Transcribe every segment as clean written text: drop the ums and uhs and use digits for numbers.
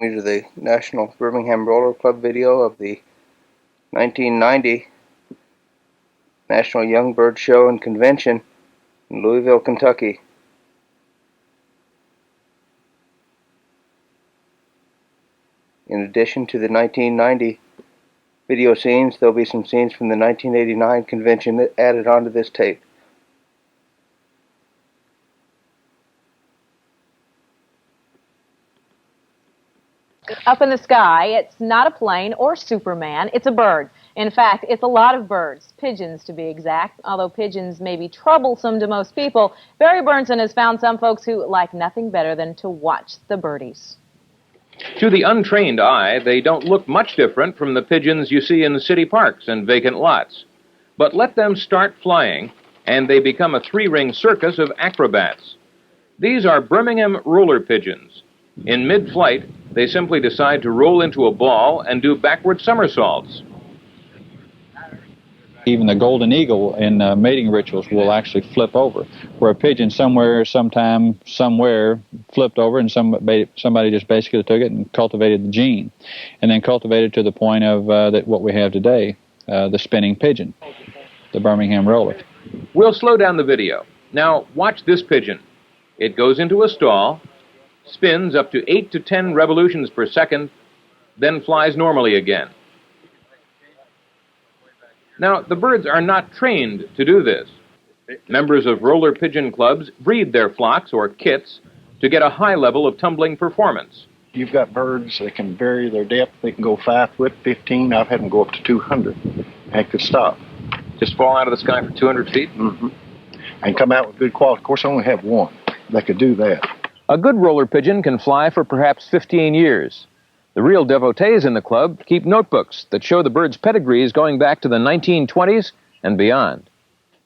These are the National Birmingham Roller Club video of the 1990 National Young Bird Show and Convention in Louisville, Kentucky. In addition to the 1990 video scenes, there will be some scenes from the 1989 convention that added onto this tape. Up in the sky, it's not a plane or Superman, it's a bird. In fact, it's a lot of birds, pigeons to be exact. Although pigeons may be troublesome to most people, Barry Burnson has found some folks who like nothing better than to watch the birdies. To the untrained eye, they don't look much different from the pigeons you see in city parks and vacant lots. But let them start flying, and they become a three-ring circus of acrobats. These are Birmingham roller pigeons. In mid-flight, they simply decide to roll into a ball and do backward somersaults. Even the golden eagle in mating rituals will actually flip over, where a pigeon somewhere, sometime, somewhere flipped over, and somebody just basically took it and cultivated the gene, and then cultivated to the point of that what we have today, the spinning pigeon, the Birmingham roller. We'll slow down the video. Now, watch this pigeon. It goes into a stall, spins up to 8 to 10 revolutions per second, then flies normally again. Now, the birds are not trained to do this. Members of roller pigeon clubs breed their flocks or kits to get a high level of tumbling performance. You've got birds that can vary their depth. They can go 5 foot, 15. I've had them go up to 200 and could stop. Just fall out of the sky for 200 feet? Mm-hmm. And come out with good quality. Of course, I only have one that could do that. A good roller pigeon can fly for perhaps 15 years. The real devotees in the club keep notebooks that show the bird's pedigrees going back to the 1920s and beyond.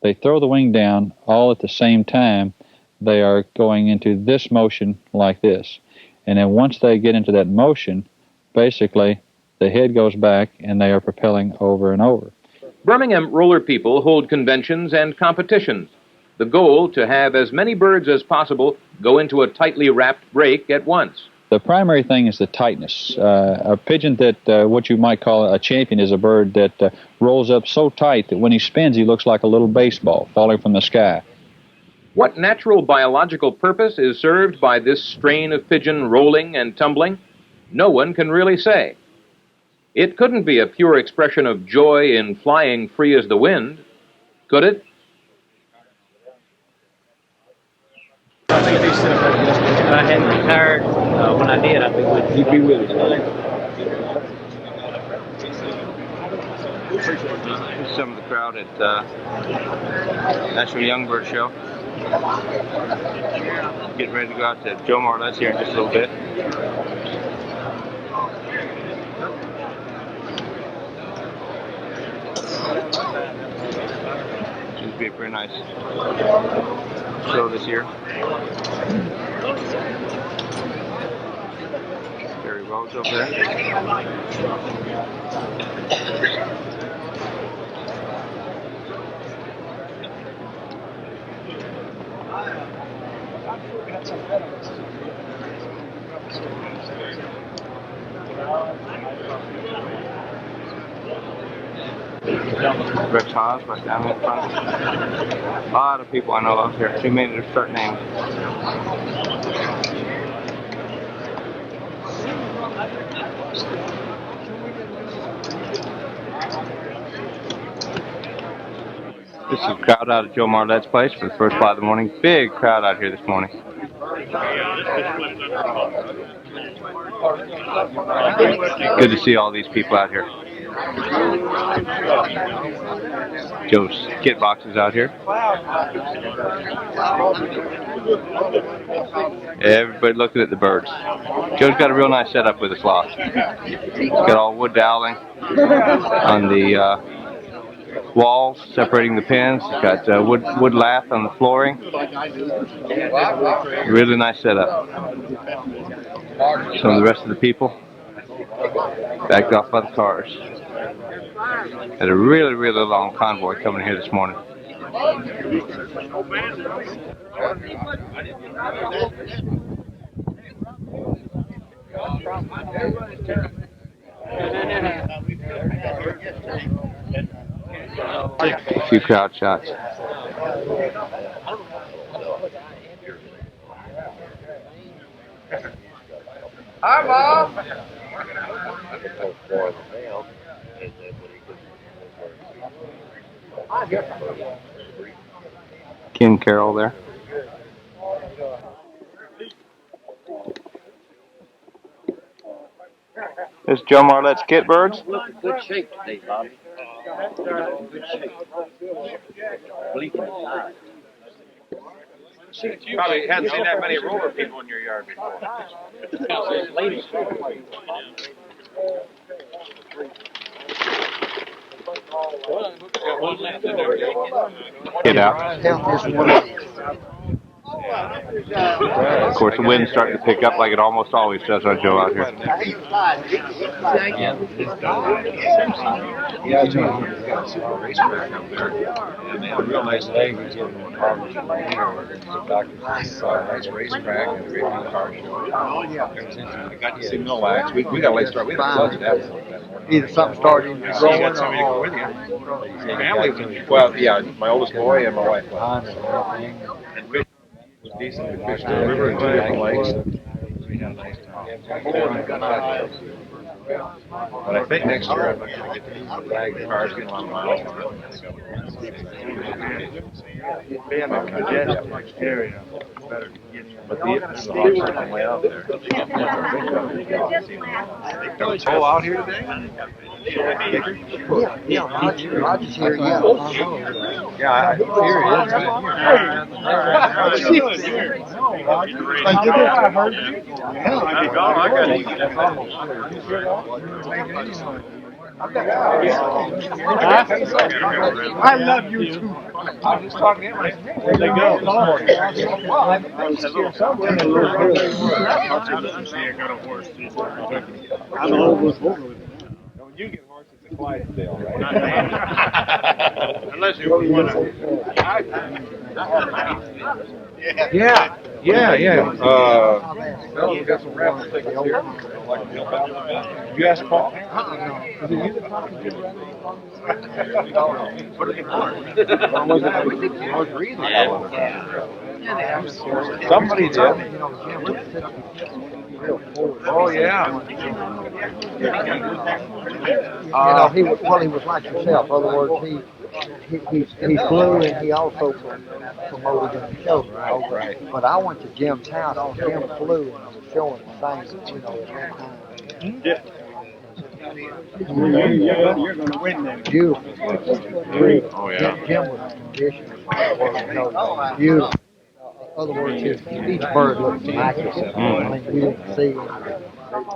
They throw the wing down all at the same time. They are going into this motion like this. And then once they get into that motion, basically the head goes back and they are propelling over and over. Birmingham roller people hold conventions and competitions. The goal to have as many birds as possible go into a tightly wrapped break at once. The primary thing is the tightness. A pigeon that what you might call a champion is a bird that rolls up so tight that when he spins he looks like a little baseball falling from the sky. What natural biological purpose is served by this strain of pigeon rolling and tumbling? No one can really say. It couldn't be a pure expression of joy in flying free as the wind, could it? I think they said if I hadn't retired, when I did, I'd be with you. You'd be with it. Some of the crowd at National Young Bird Show. Getting ready to go out to Joe Marlette's here in just a little bit. Seems to be a pretty nice show this year. Barry Rhodes over there. Rex Haas right down in front. A lot of people I know out here. Too many to start naming. This is a crowd out at Joe Marlette's place for the first flight of the morning. Big crowd out here this morning. Good to see all these people out here. Joe's kit boxes out here. Everybody looking at the birds. Joe's got a real nice setup with his loft. He's got all wood doweling on the walls separating the pins. He's got wood lath on the flooring. Really nice setup. Some of the rest of the people backed off by the cars. Had a really, really long convoy coming here this morning. A few crowd shots. Hi, Mom. Ken Carroll there. This is Joe Marlette's kit birds. Look in good shape today, Bobby. Good shape. Blinking eye. Probably hadn't seen that many roller people in your yard before. Ladies. Kit out. Of course, the wind's starting to pick up like it almost always does on Joe out here. Yeah, I told him he's got a racetrack up there, and they have a real nice thing. He's giving them cars and the doctor's nice racetrack and a great big car show. I got to see Mill Wax. We got a late start. We had a budget that morning. Either something started So you got somebody to go with you. Family. Well, yeah, my oldest boy and my wife. And fish was decent. We fished the river and 2 different lakes. We had a nice time. But I think next year I'm not going to get to use the flag. The car's getting a lot of miles on it. being a congested area, better to get in. But the logs are on the way out there. Oh, out here today? Yeah, Roger's here, yeah. Yeah, I I love you too. I was just talking to him. Where'd they go this morning? I'm over. When you get horses, it's a Clydesdale, right? Unless you want to. Yeah. Well, we got some raffle tickets here. You asked Paul? Is it you that talked to Jim? What are they for? Somebody did. Oh, yeah. He was like yourself. In other words, he flew and he also promoted in the show. Right. But I went to Jim's house and Jim flew and was showing the things, at that time. You're going to win them. Beautiful. Oh, yeah. Jim was conditioned. Beautiful. In other words, each bird looks immaculate. I mean, you didn't see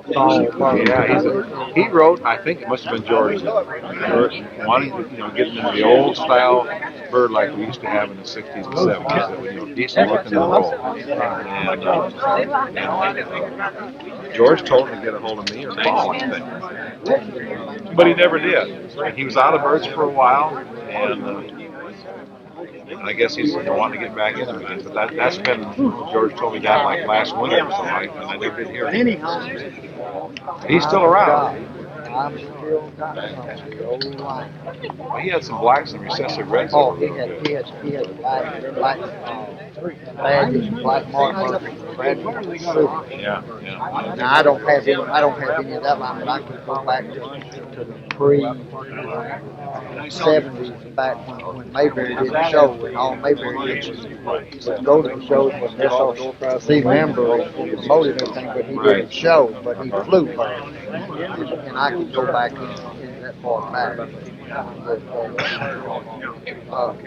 Yeah, he wrote, I think it must have been George, wanting to get into the old style bird like we used to have in the 60s and 70s, that was decent looking and roll. And George told him to get a hold of me or Paul, I think. But he never did. And he was out of birds for a while, and I guess he's wanting to get back into it. But that's been, George told me that like last winter or something, and I never did hear it. He's still around. I'm still got some old line. Well, he had some blacks and recessive reds. Oh, he had black badges, black marks, Bradford. Yeah. Now I don't have any of that line, but I can go back to the pre-70s, back when Mayberry did the show, and all Mayberry did was go to the shows with see members and promoted everything, but he didn't show, but he flew first. And I could go back in that far back.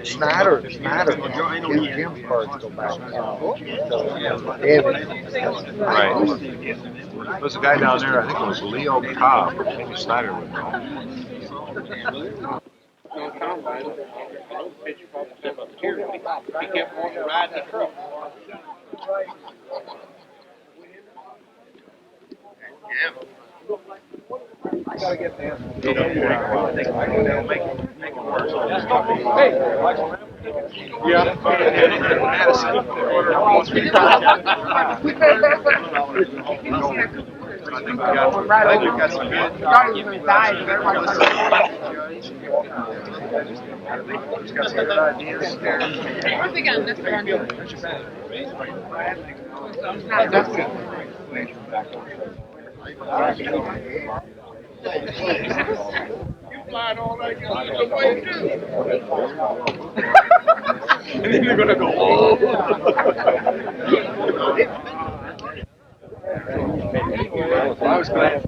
Snyder, Jim's birds go back. Right. There's a guy down there, I think it was Leo Cobb, maybe Snyder would know. He kept wanting to ride the truck. I gotta get the answer. I think we've got some good. He's got some good ideas there. What have we got in this one? You flying all that good way too. And then you're gonna go, oh. I was glad.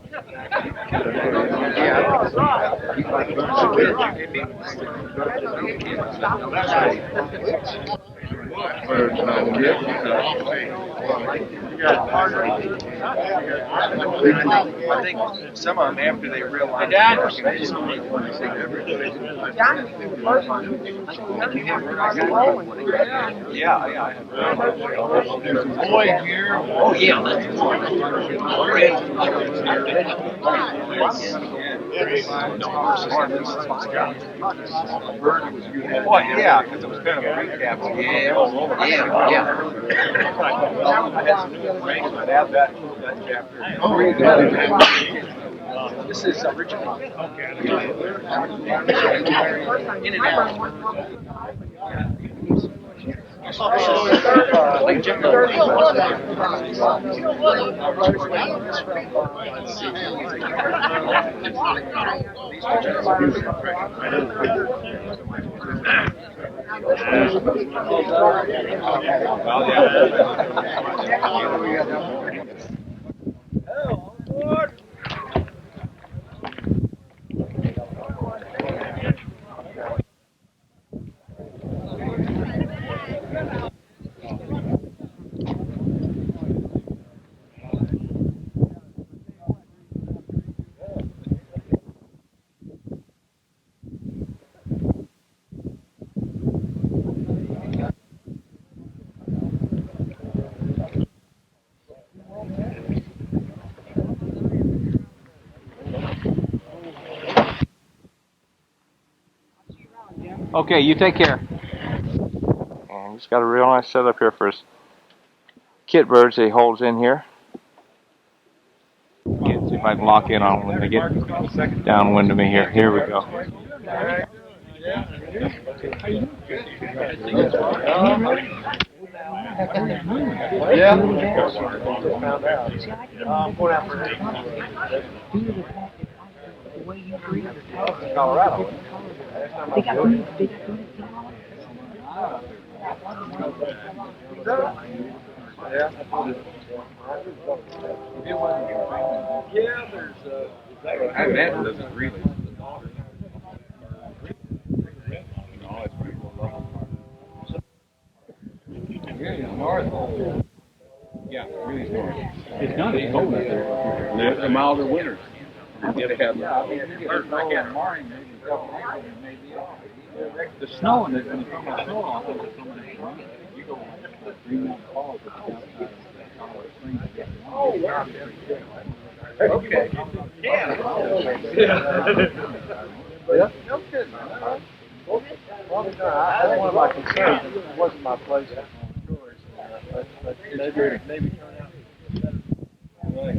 I think some of them, after they realize boy here. Oh yeah, well, yeah, because it was kind of a recap. I'd add that chapter. This is original. In and out. Okay, you take care. And he's got a real nice setup here for his kit birds that he holds in here. Again, see if I can lock in on them when they get downwind of me here. Here we go. Colorado. They got big. Yeah, there's and that doesn't really. Yeah, really north. It's not as cold out there. The milder winters. The snow and when you come the snow off, it's coming in. You go 3 months fall to the outside of Colorado Springs. Oh, wow. Okay. Yeah. No kidding. That's one of my concerns. It wasn't my place. But maybe turn out.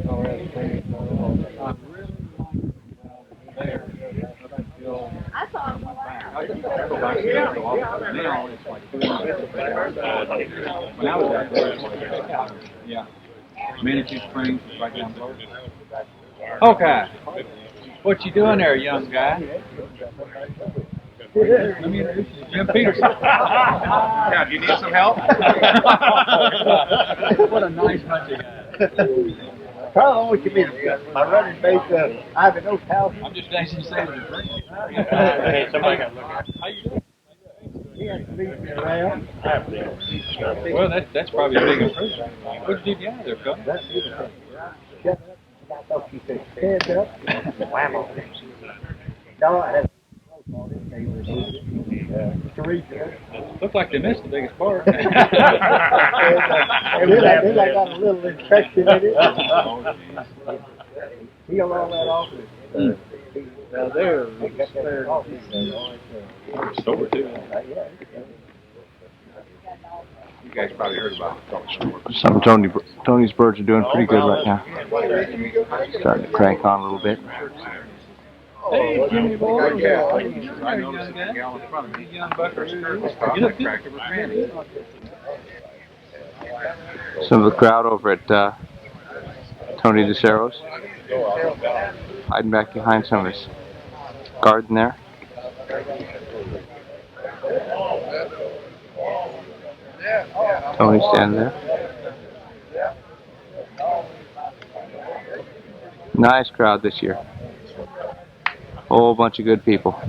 Colorado Springs. I saw him. Now it's like when I was out there, yeah. Manitou Springs is right down below. Okay. What you doing there, young guy? Let me introduce you to Jim Peterson. Yeah, do you need some help? What a nice bunch of guys. Carl, what you mean? My running mate, Ivan Oak's house. I'm just anxious to say it was a drink. Hey, somebody got to look at it. How you doing? He hasn't seen me around. Well, that's probably a big improvement. What did you get out of there, Phil? That's beautiful. I thought you said stand up. Whammo. No, I had Teresa. Looked like they missed the biggest part. They like got a little infection in it. Peel all that off. Now there, Store too. guys probably heard about it. Some Tony's birds are doing pretty good right now. Starting to crank on a little bit. Hey, Jimmy boy. I noticed the gal in front of me. Her skirt was caught in the crack of her panty. Some of the crowd over at Tony DeCero's hiding back behind some of his garden there. Tony standing there. Nice crowd this year. Whole bunch of good people.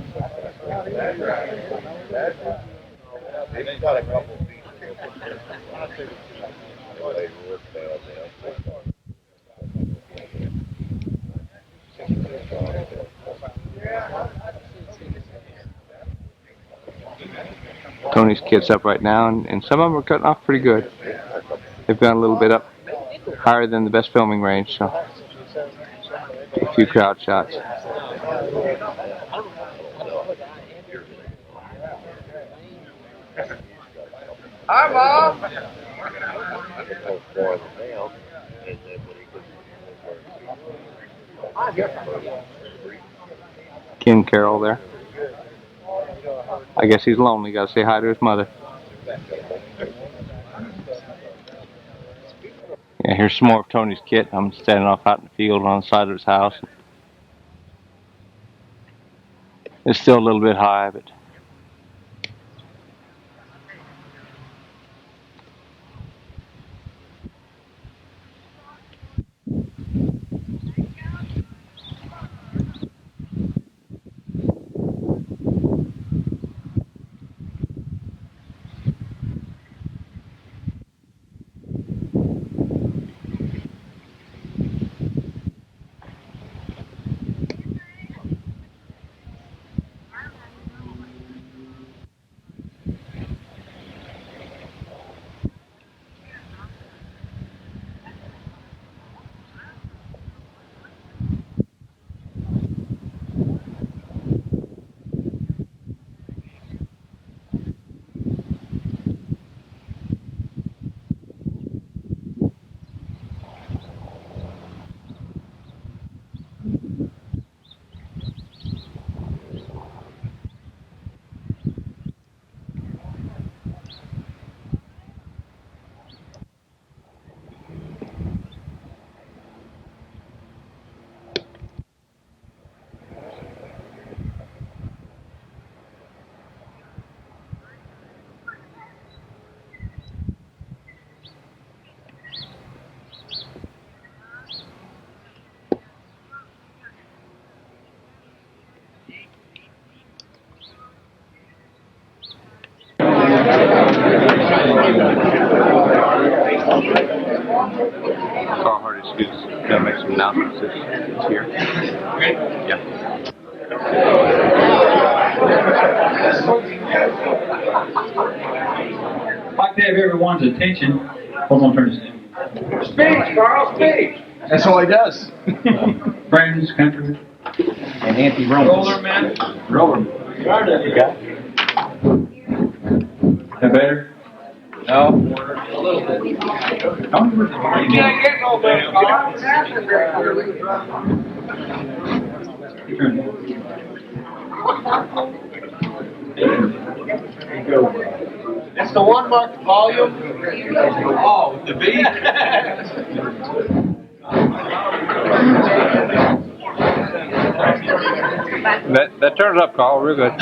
Tony's kit's up right now, and some of them are cutting off pretty good. They've gone a little bit up higher than the best filming range, so a few crowd shots. Hi, Mom. Ken Carroll there. I guess he's lonely. Got to say hi to his mother. Yeah, here's some more of Tony's kit. I'm standing off out in the field on the side of his house. It's still a little bit high, but Carl Hardy's gonna make some announcements this year. Yeah. I'd like to have everyone's attention. Hold on, turn this in. Speech, Carl, speech. That's all he does. Friends, countrymen, And anti-Romans. Roller man. Roller. You got it. that better? No. A little bit. You can't get no better, Carl. It's the one marked volume. Oh, the V. That turns up, Carl. Real good.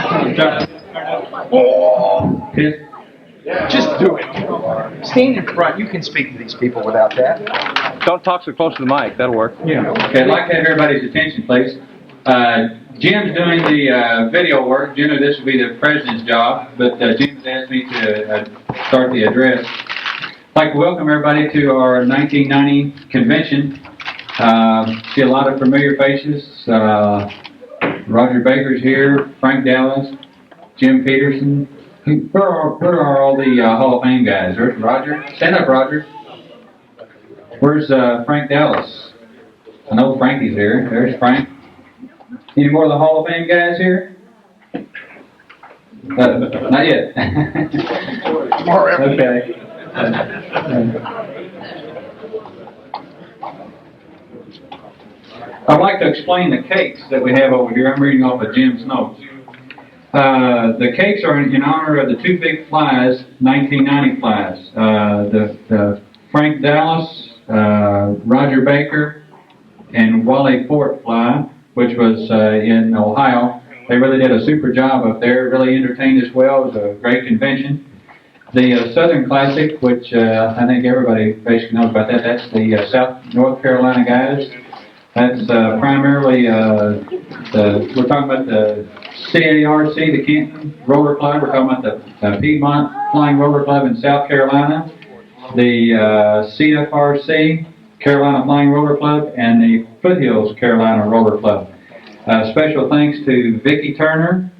Oh. Just do it. Stand in front. You can speak to these people without that. Don't talk so close to the mic. That'll work. Yeah. Okay, I'd like to have everybody's attention, please. Jim's doing the video work. Generally, this will be the president's job, but Jim's asked me to start the address. I'd like to welcome everybody to our 1990 convention. See a lot of familiar faces. Roger Baker's here, Frank Dallas, Jim Peterson. Where are all the Hall of Fame guys? There's Roger. Stand up, Roger. Where's Frank Dallas? I know Frankie's here. There's Frank. Any more of the Hall of Fame guys here? Not yet. Okay. I'd like to explain the cakes that we have over here. I'm reading off of Jim's notes. The cakes are in honor of the two big flies, 1990 flies. The Frank Dallas, Roger Baker, and Wally Fort fly, which was in Ohio. They really did a super job up there. It really entertained us well. It was a great convention. The Southern Classic, which I think everybody basically knows about that, that's the North Carolina guys. That's primarily, we're talking about the CARC, the Canton Roller Club. We're talking about the Piedmont Flying Roller Club in South Carolina, the CFRC, Carolina Flying Roller Club, and the Foothills Carolina Roller Club. Special thanks to Vicki Turner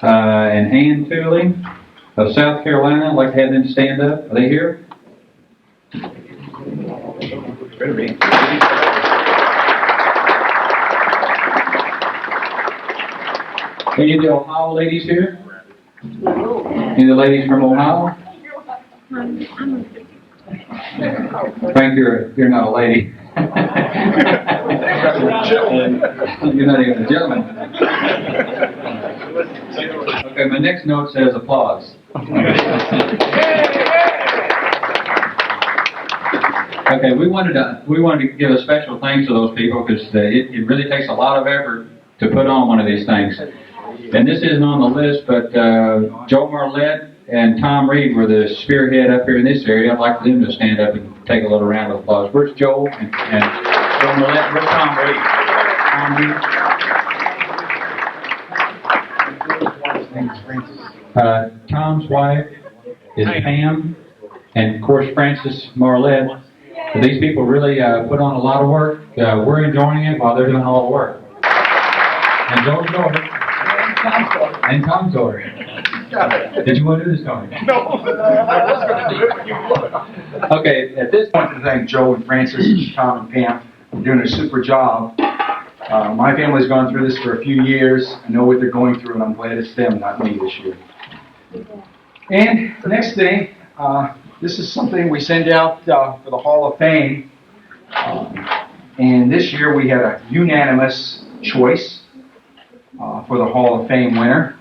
and Ann Tooley of South Carolina. I'd like to have them stand up. Are they here? Better be. Any of the Ohio ladies here? Any of the ladies from Ohio? Frank, you're not a lady. You're not even a gentleman. Okay, my next note says applause. Okay, we wanted to give a special thanks to those people because it really takes a lot of effort to put on one of these things. And this isn't on the list, but Joe Marlette and Tom Reed were the spearhead up here in this area. I'd like for them to stand up and take a little round of applause. Where's Joe and Joe Marlette? Where's Tom Reed? Tom Reed? Tom's wife is Pam, and of course Francis Marlette. These people really put on a lot of work. We're enjoying it while they're doing all the work. And Joe's daughter. And Tom's daughter. Did you want to do this, Tony? No. I was going to do it, but you would. Okay, at this point, I want to thank Joe and Francis, Tom and Pam for doing a super job. My family's gone through this for a few years. I know what they're going through, and I'm glad it's them, not me this year. And the next thing, this is something we send out for the Hall of Fame. And this year we had a unanimous choice for the Hall of Fame winner.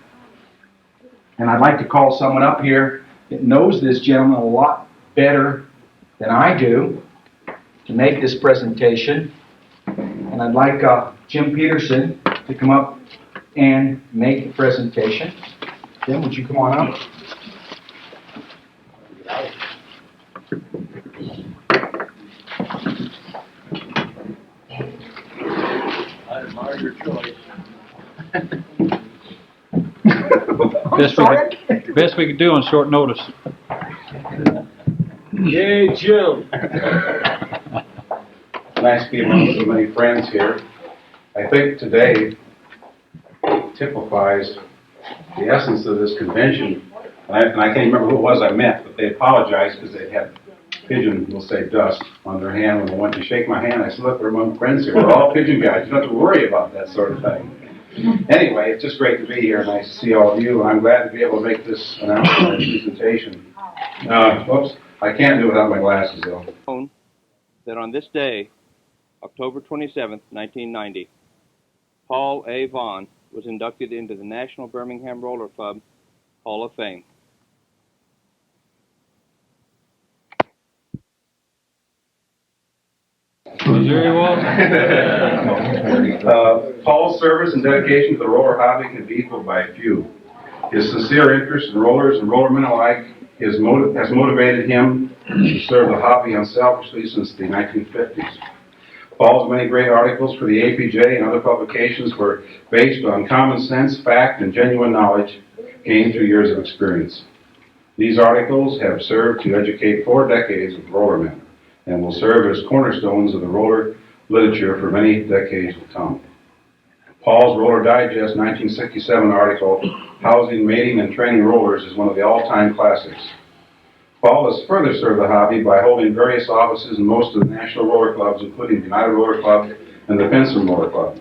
And I'd like to call someone up here that knows this gentleman a lot better than I do to make this presentation. And I'd like Jim Peterson to come up and make the presentation. Jim, would you come on up? I admire your choice. Best we could do on short notice. Yay, Jim. Nice to be among so many friends here. I think today typifies the essence of this convention. And I can't remember who it was I met, but they apologized because they had pigeon, we'll say dust, on their hand when they went to shake my hand. I said, look, we're among friends here. We're all pigeon guys. You don't have to worry about that sort of thing. Anyway, it's just great to be here. Nice to see all of you. And I'm glad to be able to make this announcement and presentation. Whoops. I can't do it without my glasses, though. That on this day, October 27th, 1990, Paul A. Vaughn was inducted into the National Birmingham Roller Club Hall of Fame. Paul's service and dedication to the roller hobby can be equaled by few. His sincere interest in rollers and rollermen alike has motivated him to serve the hobby unselfishly since the 1950s. Paul's many great articles for the APJ and other publications were based on common sense, fact, and genuine knowledge gained through years of experience. These articles have served to educate 4 decades of rollermen and will serve as cornerstones of the roller literature for many decades to come. Paul's Roller Digest 1967 article, Housing, Mating, and Training Rollers, is one of the all-time classics. Paul has further served the hobby by holding various offices in most of the national roller clubs, including the United Roller Club and the Pinson Roller Club.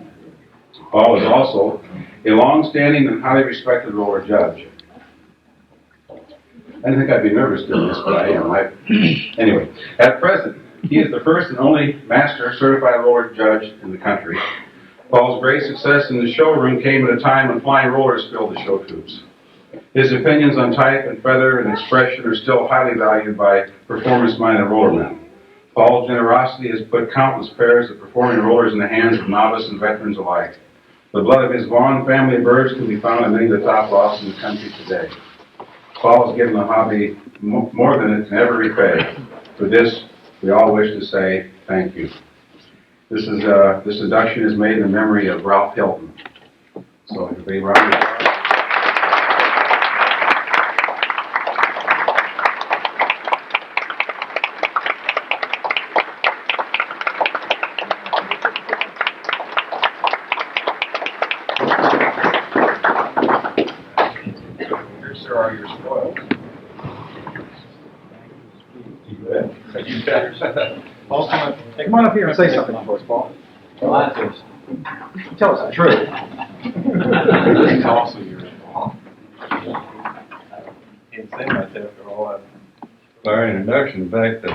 Paul is also a long-standing and highly respected roller judge. I didn't think I'd be nervous doing this, but I am. Anyway, at present, he is the first and only master certified roller judge in the country. Paul's great success in the showroom came at a time when flying rollers filled the show tubes. His opinions on type and feather and expression are still highly valued by performance-minded rollermen. Paul's generosity has put countless pairs of performing rollers in the hands of novice and veterans alike. The blood of his Vaughn family of birds can be found in many of the top lofts in the country today. Paul has given the hobby more than it can ever repay. For this, we all wish to say thank you. This induction is made in memory of Ralph Hilton. So, everybody, round it up. Here are your spoils. You bet. Paul, come on up here and say something for us, Paul. Tell us the truth. It's also yours, Paul. Can't say much after all that. Our introduction, in fact,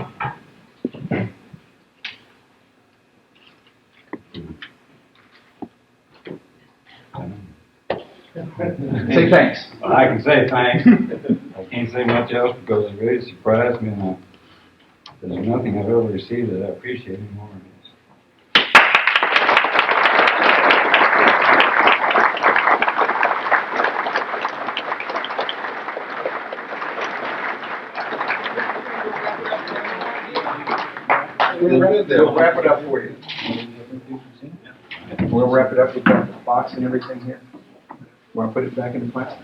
Say thanks. well, I can say thanks. I can't say much else because it really surprised me, and there's nothing I've ever received that I appreciate more than this. We'll wrap it up for you. We'll wrap it up with the box and everything here. Want to put it back in the plastic?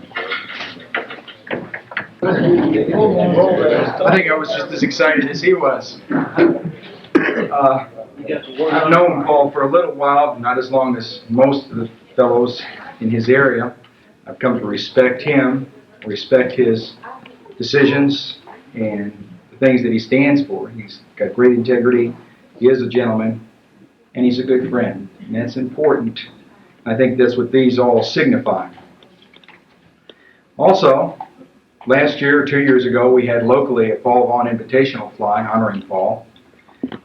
I think I was just as excited as he was. I've known Paul for a little while, not as long as most of the fellows in his area. I've come to respect him, respect his decisions, and the things that he stands for. He's got great integrity, he is a gentleman, and he's a good friend. And that's important. I think that's what these all signify. Also, last year or 2 years ago, we had locally a Paul Vaughn Invitational Fly honoring Paul,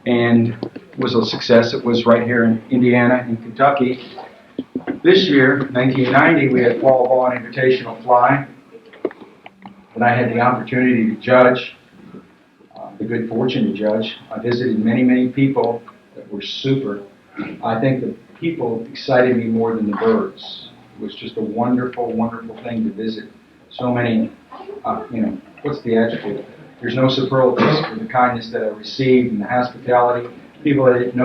and it was a success. It was right here in Indiana and Kentucky. This year, 1990, we had Paul Vaughn Invitational Fly, and I had the opportunity to judge, the good fortune to judge. I visited many, many people that were super. I think the people excited me more than the birds. It was just a wonderful, wonderful thing to visit. So many, what's the adjective? There's no superlatives for the kindness that I received and the hospitality. People that didn't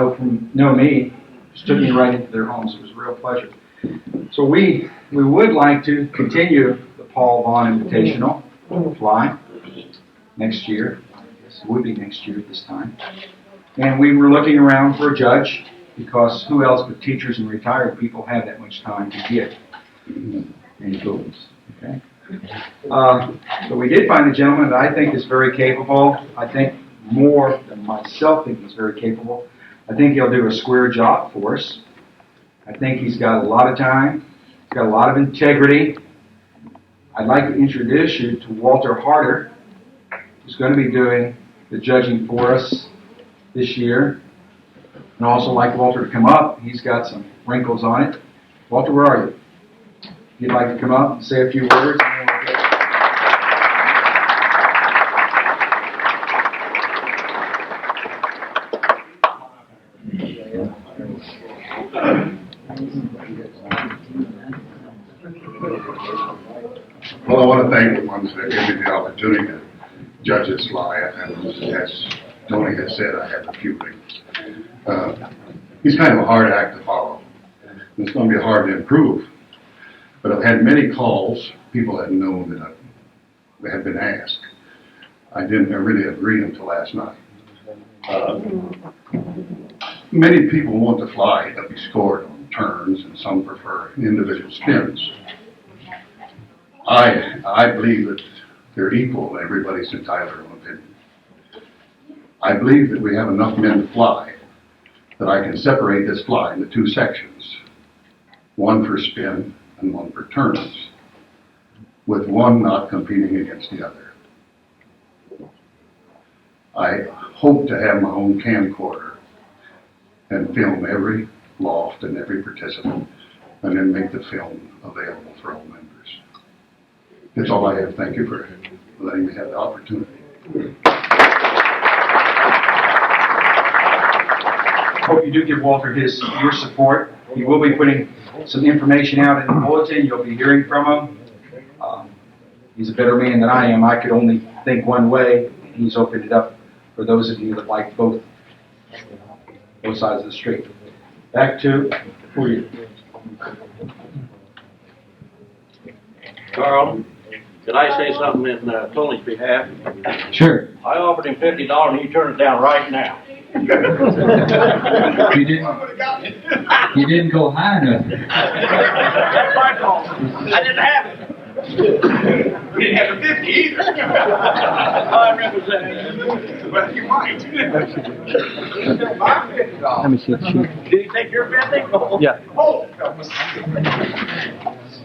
know me just took me right into their homes. It was a real pleasure. So we would like to continue the Paul Vaughn Invitational Fly next year. I guess it would be next year at this time. And we were looking around for a judge, because who else but teachers and retired people have that much time to give any tools, okay? So we did find a gentleman that I think is very capable. I think more than myself think he's very capable. I think he'll do a square job for us. I think he's got a lot of time. He's got a lot of integrity. I'd like to introduce you to Walter Harder, who's going to be doing the judging for us this year. And also like Walter to come up. He's got some wrinkles on it. Walter, where are you? If you'd like to come up and say a few words. And then we'll get Well, I want to thank the ones that gave me the opportunity to judge this fly. And as Tony has said, I have a few things. He's kind of a hard act to follow. It's going to be hard to improve. But I've had many calls. People hadn't known that I had been asked. I didn't really agree until last night. Many people want to fly to be scored on turns, and some prefer individual spins. I believe that they're equal. Everybody's entitled to their own opinion. I believe that we have enough men to fly that I can separate this fly into two sections, one for spin and one for turns, with one not competing against the other. I hope to have my own camcorder and film every loft and every participant, and then make the film available for all members. That's all I have. Thank you for letting me have the opportunity. Hope you do give Walter your support. He will be putting some information out in the bulletin. You'll be hearing from him. He's a better man than I am. I could only think one way. He's opened it up for those of you that like both sides of the street. Back to you. Carl, could I say something in Tony's behalf? Sure. I offered him $50 and he turned it down right now. You didn't go high enough. That's my fault. I didn't have it. We didn't have the 50 either. I represent. Well, you might. Let me see the sheet. Did he take your 50? Yeah. Oh.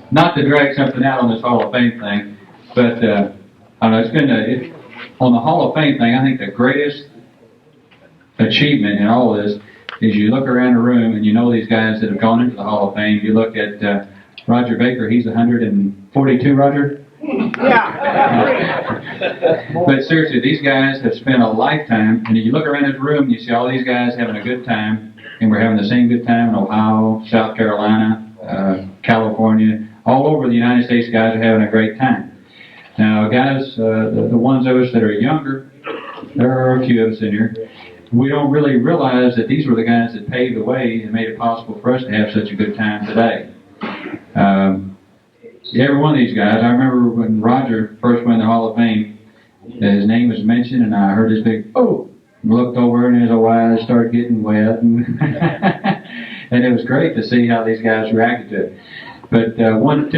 Not to drag something out on this Hall of Fame thing, but I don't know, it's been on the Hall of Fame thing. I think the greatest achievement in all of this is you look around the room and you know these guys that have gone into the Hall of Fame. You look at Roger Baker, he's 142, Roger? Yeah. But seriously, these guys have spent a lifetime, and you look around this room and you see all these guys having a good time, and we're having the same good time in Ohio, South Carolina, California, all over the United States. Guys are having a great time. Now, guys, the ones of us that are younger, there are a few of us in here, we don't really realize that these were the guys that paved the way and made it possible for us to have such a good time today. Every one of these guys, I remember when Roger first went in the Hall of Fame, his name was mentioned, and I heard this big, oh, looked over and his eyes started getting wet, and, and it was great to see how these guys reacted to it. But one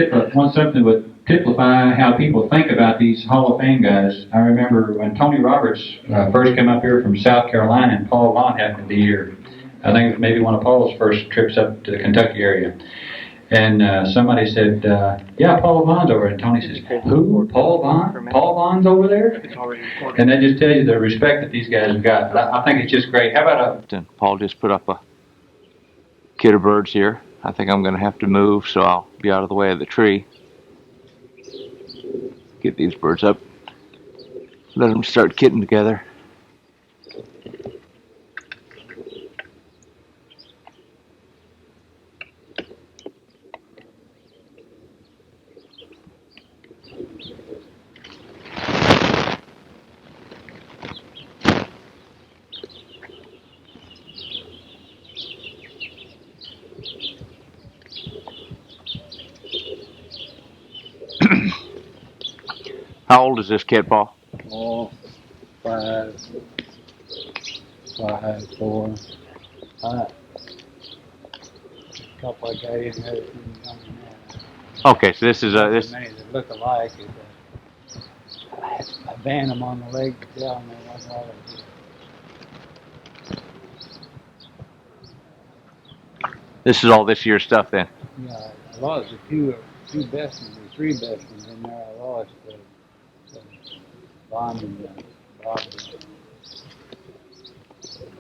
something would typify how people think about these Hall of Fame guys. I remember when Tony Roberts first came up here from South Carolina, and Paul Vaughn happened to be here. I think it was maybe one of Paul's first trips up to the Kentucky area. And somebody said, yeah, Paul Vaughn's over there. And Tony says, who? Paul Vaughn? Paul Vaughn's over there? And that just tells you the respect that these guys have got. I think it's just great. How about Paul just put up a kid of birds here. I think I'm going to have to move, so I'll be out of the way of the tree. Get these birds up. Let them start kidding together. How old is this kid, Paul? Oh, 5, 4, 5. A couple I got in there that younger than that. Okay, so this is this. Many that look alike. I band them on the leg down there. That's all I do. This is all this year's stuff then. Yeah, I lost two best ones, or 3 best ones in there. I lost Bond and Robert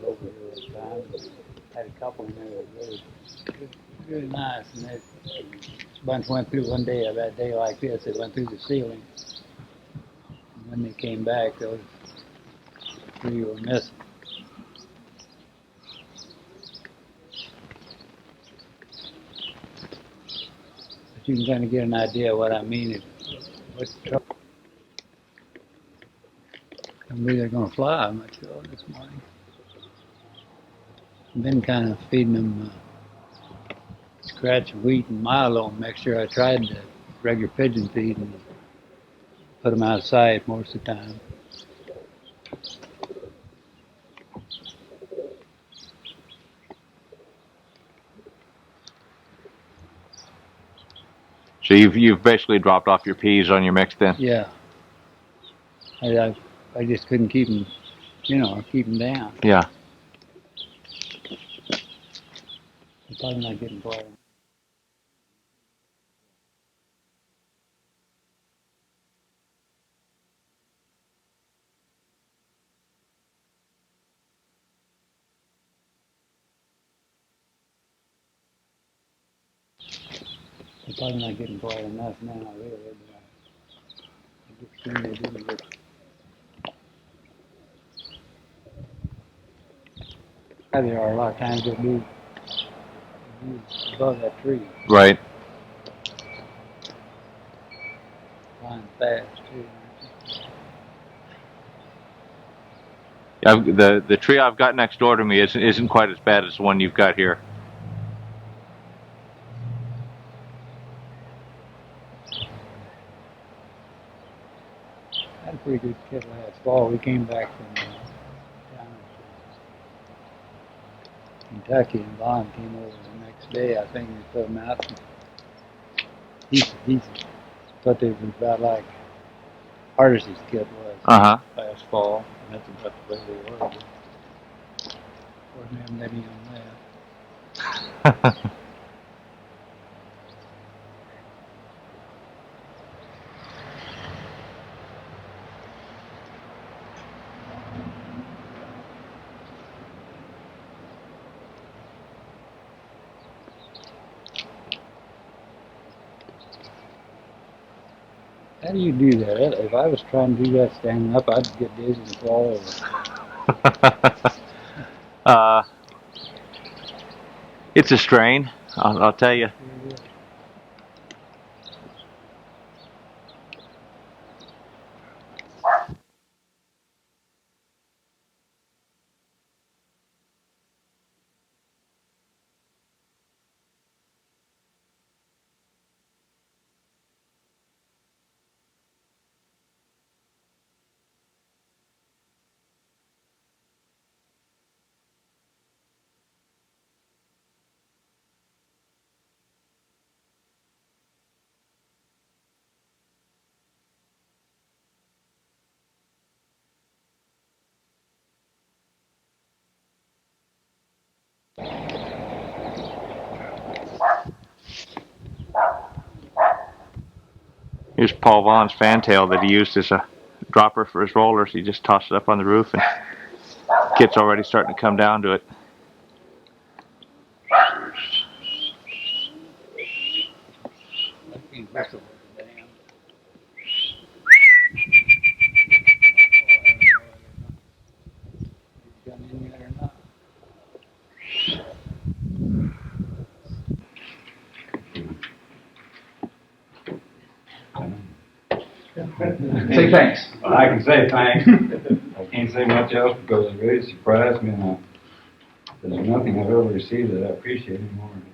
over here this time. Had a couple in there that were really nice, and that bunch went through one day. That day like this, it went through the ceiling. And when they came back, those 3 were missing. But you can kind of get an idea of what I mean. What's the trouble? I believe they're going to fly, I'm not sure, this morning. I've been kind of feeding them scratch wheat and milo mixture. I tried the regular pigeon feed and put them outside most of the time. So you've basically dropped off your peas on your mix then? Yeah. I just couldn't keep them, keep them down. Yeah. I'm probably not getting quiet. They're probably not getting quiet enough now, really. But I just they didn't get. There are a lot of times that move above that tree. Right. Flying fast too. The tree I've got next door to me isn't quite as bad as the one you've got here. I had a pretty good kid last fall. We came back from down in Kentucky, and Vaughn came over the next day. I think we put him out. He's thought they was about like hard as his kid was last fall. And that's about the way they were. Wasn't having any on that. How do you do that? If I was trying to do that standing up, I'd get dizzy and fall over. It's a strain, I'll tell you. Here's Paul Vaughn's fantail that he used as a dropper for his rollers. He just tossed it up on the roof, and kit's already starting to come down to it. Say thanks. Well, I can say thanks. I can't say much else because it really surprised me, and there's nothing I've ever received that I appreciate more than this.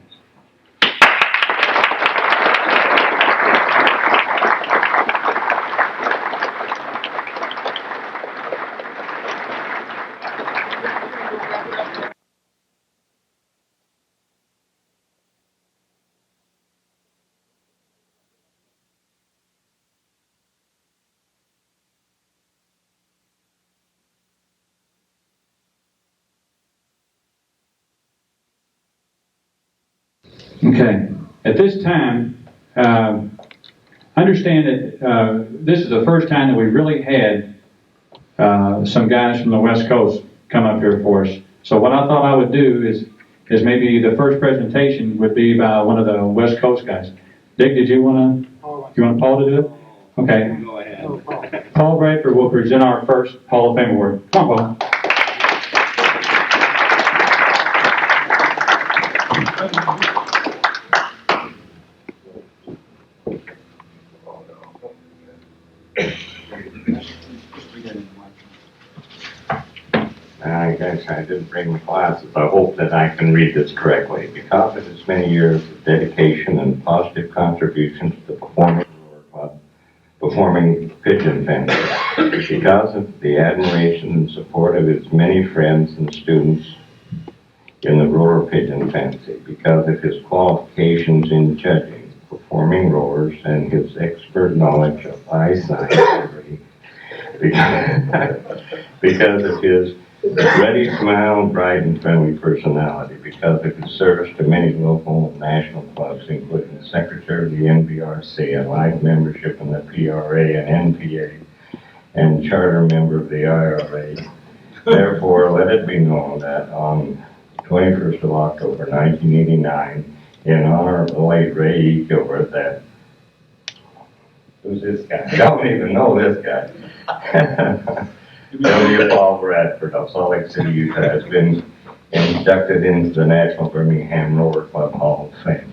Okay. At this time, understand that this is the first time that we really had some guys from the West Coast come up here for us. So what I thought I would do is maybe the first presentation would be by one of the West Coast guys. Dick, did you want Paul to do it? Okay. Go ahead. Paul Bradford will present our first Hall of Fame award. Come on, Paul. I guess I didn't bring my glasses. I hope that I can read this correctly. Because of his many years of dedication and positive contributions to the performing pigeon family, because of the admiration and support of his many friends and students in the roller pigeon fancy, because of his qualifications in judging, performing rollers, and his expert knowledge of eyesight, because of his ready smile, bright and friendly personality, because of his service to many local and national clubs, including Secretary of the NBRC, a life membership in the PRA and NPA, and charter member of the IRA. Therefore, let it be known that on 21st of October 1989, in honor of the late Ray E. Gilbert that, who's this guy? I don't even know this guy. W. Paul Bradford of Salt Lake City, Utah, has been inducted into the National Birmingham Roller Club Hall of Fame.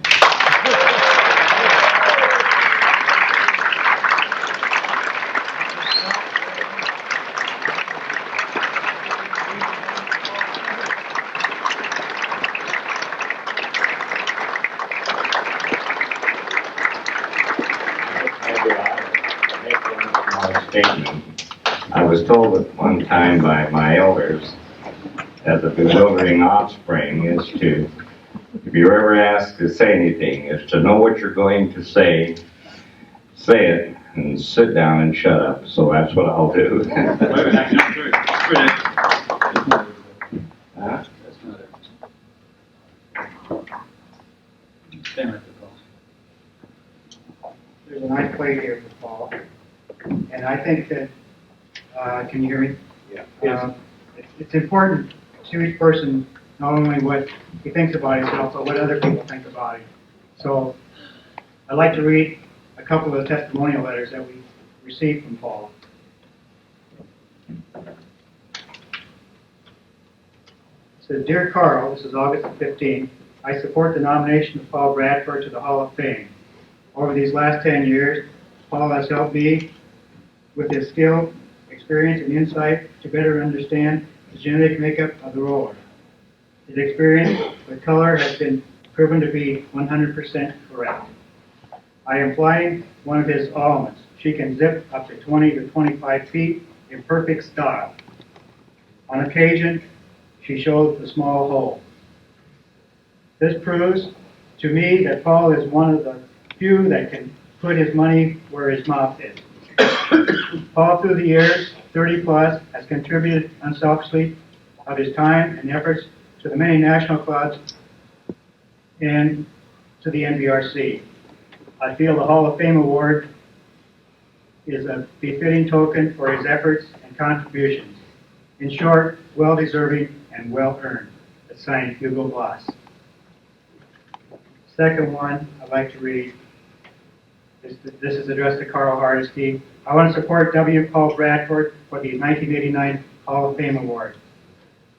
Statement. I was told at one time by my elders that the bewildering offspring is to, if you're ever asked to say anything, is to know what you're going to say it, and sit down and shut up. So that's what I'll do. Huh? There's a nice plate here for Paul. And I think that, can you hear me? Yeah. It's important to each person not only what he thinks about himself, but what other people think about him. So I'd like to read a couple of testimonial letters that we received from Paul. It says, Dear Carl, this is August 15th, I support the nomination of Paul Bradford to the Hall of Fame. Over these last 10 years, Paul has helped me with his skill, experience, and insight to better understand the genetic makeup of the roller. His experience with color has been proven to be 100% correct. I am flying one of his almonds. She can zip up to 20 to 25 feet in perfect style. On occasion, she shows the small hole. This proves to me that Paul is one of the few that can put his money where his mouth is. Paul, through the years, 30 plus, has contributed unselfishly of his time and efforts to the many national clubs and to the NBRC. I feel the Hall of Fame award is a befitting token for his efforts and contributions. In short, well-deserving and well-earned. It's signed Hugo Bloss. Second one I'd like to read. This is addressed to Carl Hardesty. I want to support W. Paul Bradford for the 1989 Hall of Fame Award.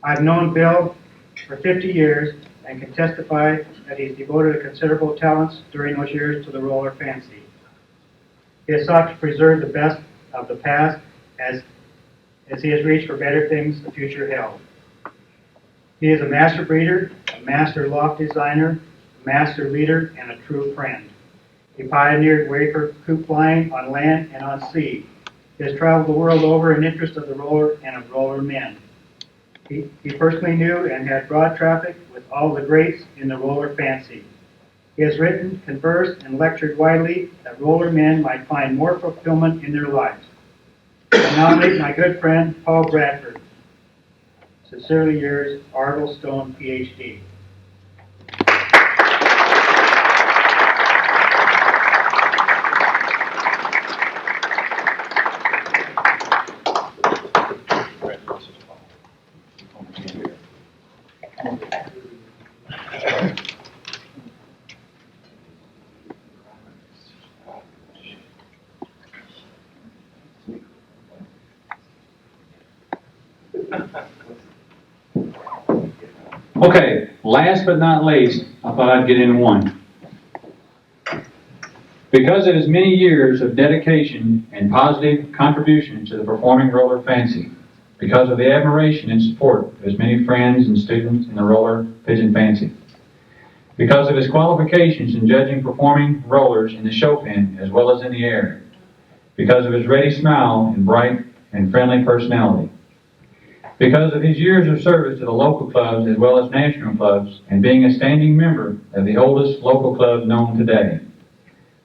I've known Bill for 50 years and can testify that he's devoted considerable talents during those years to the roller fancy. He has sought to preserve the best of the past as he has reached for better things the future held. He is a master breeder, a master loft designer, a master leader, and a true friend. He pioneered wafer coop flying on land and on sea. He has traveled the world over in interest of the roller and of roller men. He personally knew and had broad traffic with all the greats in the roller fancy. He has written, conversed, and lectured widely that roller men might find more fulfillment in their lives. I nominate my good friend, Paul Bradford. Sincerely yours, Arville Stone, Ph.D. Okay, last but not least, I thought I'd get in one. Because of his many years of dedication and positive contribution to the performing roller fancy, because of the admiration and support of his many friends and students in the roller pigeon fancy, because of his qualifications in judging performing rollers in the show pen as well as in the air, because of his ready smile and bright and friendly personality, because of his years of service to the local clubs as well as national clubs, and being a standing member of the oldest local club known today.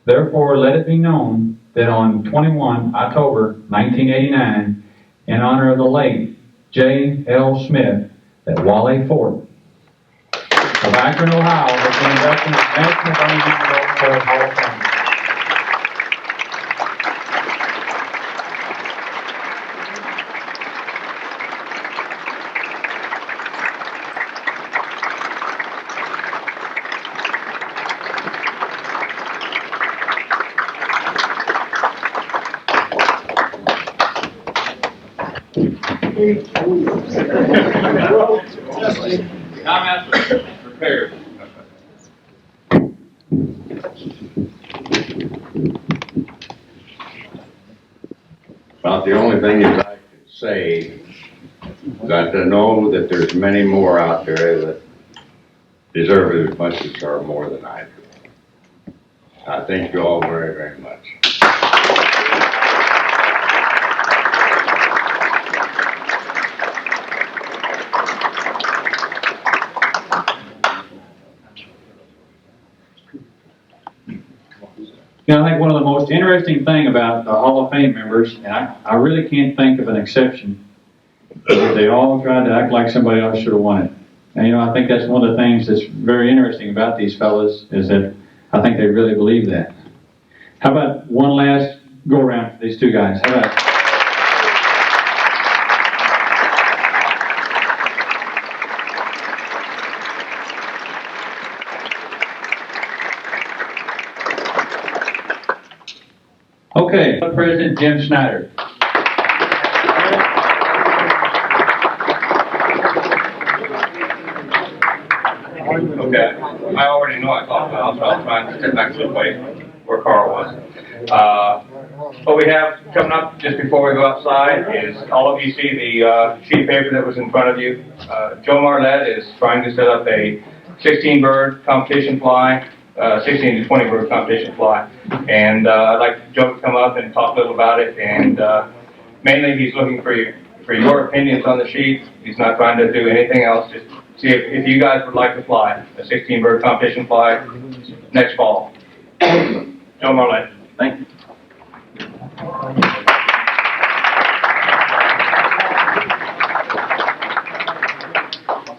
Therefore, let it be known that on 21 October 1989, in honor of the late J. L. Smith at Wally Fort of Akron, Ohio, has been inducted into the National Birmingham Roller Club Hall of Fame. Comments? Prepared. About the only thing is I can say is that to know that there's many more out there that deserve it as much as or more than I do. I thank you all very, very much. You know, I think one of the most interesting thing about the Hall of Fame members, and I really can't think of an exception, is that they all tried to act like somebody else should have won it. And you know, I think that's one of the things that's very interesting about these fellas, is that I think they really believe that. How about one last go around for these two guys? How about? Okay, President Jim Snyder. Okay, I already know I talked about it, so I'll try and step back to the way where Carl was. What we have coming up just before we go outside is all of you see the sheet of paper that was in front of you. Joe Marlette is trying to set up a 16-bird competition fly, 16 to 20 bird competition fly. And I'd like Joe to come up and talk a little about it. And mainly he's looking for your opinions on the sheet. He's not trying to do anything else. Just see if you guys would like to fly a 16-bird competition fly next fall. Joe Marlette. Thank you.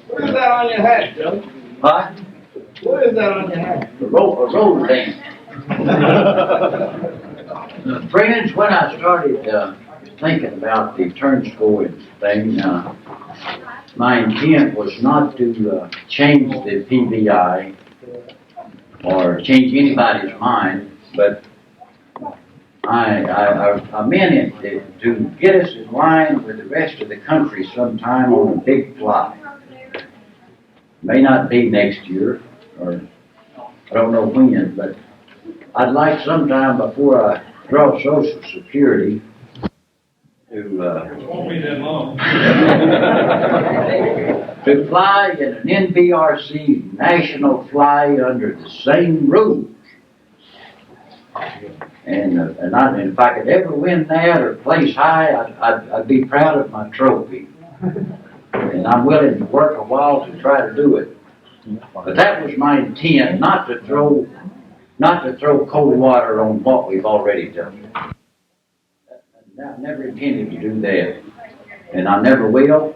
What is that on your hat, Joe? What? What is that on your hat? A road thing. Friends, when I started thinking about the turn scoring thing, my intent was not to change the PVI or change anybody's mind, but I meant it to get us in line with the rest of the country sometime on a big fly. May not be next year, or I don't know when, but I'd like sometime before I draw Social Security Won't be that long. to fly in an NBRC national fly under the same rules. And if I could ever win that or place high, I'd be proud of my trophy. And I'm willing to work a while to try to do it. But that was my intent, not to throw cold water on what we've already done. I never intended to do that, and I never will.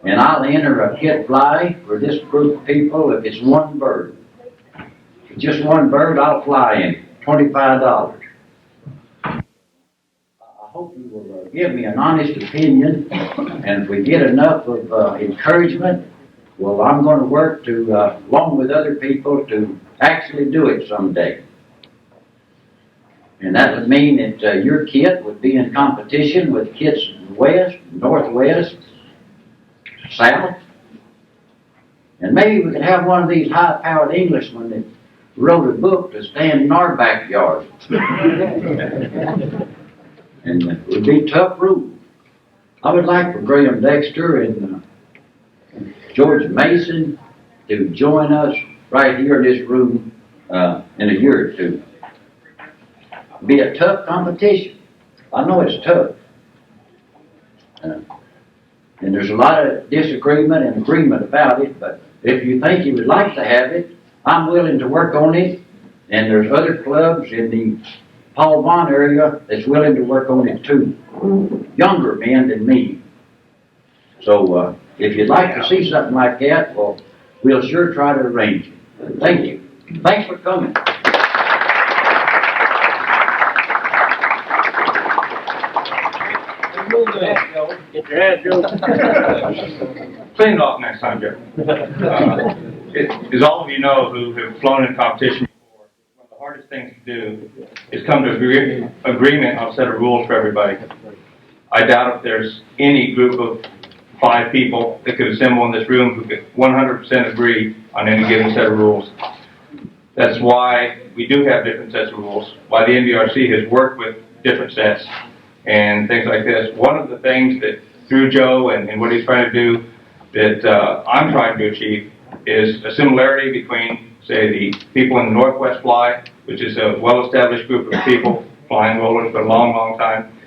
And I'll enter a kit fly for this group of people if it's one bird. If it's just one bird, I'll fly in $25. I hope you will give me an honest opinion, and if we get enough of encouragement, well, I'm going to work to, along with other people, to actually do it someday. And that would mean that your kit would be in competition with kits in the west, northwest, south. And maybe we could have one of these high-powered Englishmen that wrote a book to stand in our backyard. And it would be tough rules. I would like for Graham Dexter and George Mason to join us right here in this room in a year or two. Be a tough competition. I know it's tough. And there's a lot of disagreement and agreement about it, but if you think you would like to have it, I'm willing to work on it. And there's other clubs in the Paul Vaughn area that's willing to work on it too. Younger men than me. So if you'd like to see something like that, well, we'll sure try to arrange it. Thank you. Thanks for coming. Get your hat, Joe. Clean it off next time, Joe. As all of you know who have flown in competition before, one of the hardest things to do is come to agreement on a set of rules for everybody. I doubt if there's any group of 5 people that could assemble in this room who could 100% agree on any given set of rules. That's why we do have different sets of rules, why the NBRC has worked with different sets and things like this. One of the things that through Joe and what he's trying to do that I'm trying to achieve is a similarity between, say, the people in the Northwest Fly, which is a well-established group of people flying rollers for a long, long time,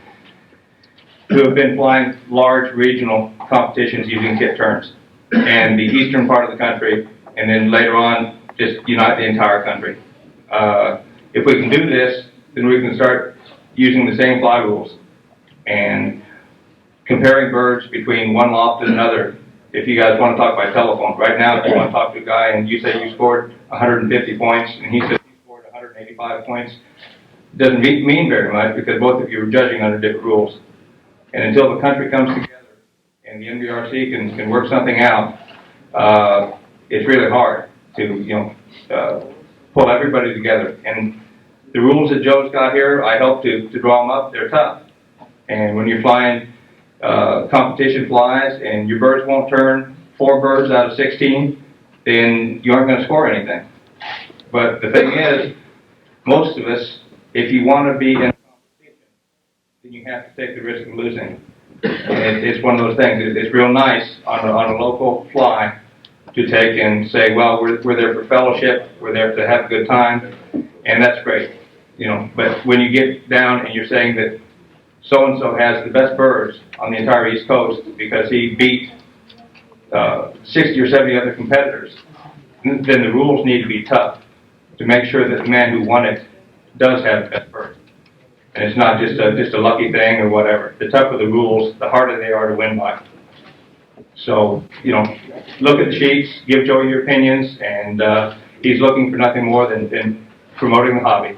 who have been flying large regional competitions using kit turns, and the eastern part of the country, and then later on just unite the entire country. If we can do this, then we can start using the same fly rules and comparing birds between one loft and another. If you guys want to talk by telephone, right now if you want to talk to a guy and you say you scored 150 points and he says he scored 185 points, it doesn't mean very much because both of you are judging under different rules. And until the country comes together and the NBRC can work something out, it's really hard to pull everybody together. And the rules that Joe's got here, I help to draw them up. They're tough. And when you're flying competition flies and your birds won't turn 4 birds out of 16, then you aren't going to score anything. But the thing is, most of us, if you want to be in then you have to take the risk of losing. And it's one of those things. It's real nice on a local fly to take and say, well, we're there for fellowship, we're there to have a good time, and that's great. But when you get down and you're saying that so-and-so has the best birds on the entire East Coast because he beat 60 or 70 other competitors, then the rules need to be tough to make sure that the man who won it does have the best birds. And it's not just a lucky thing or whatever. The tougher the rules, the harder they are to win by. So, look at the sheets, give Joe your opinions, and he's looking for nothing more than promoting the hobby.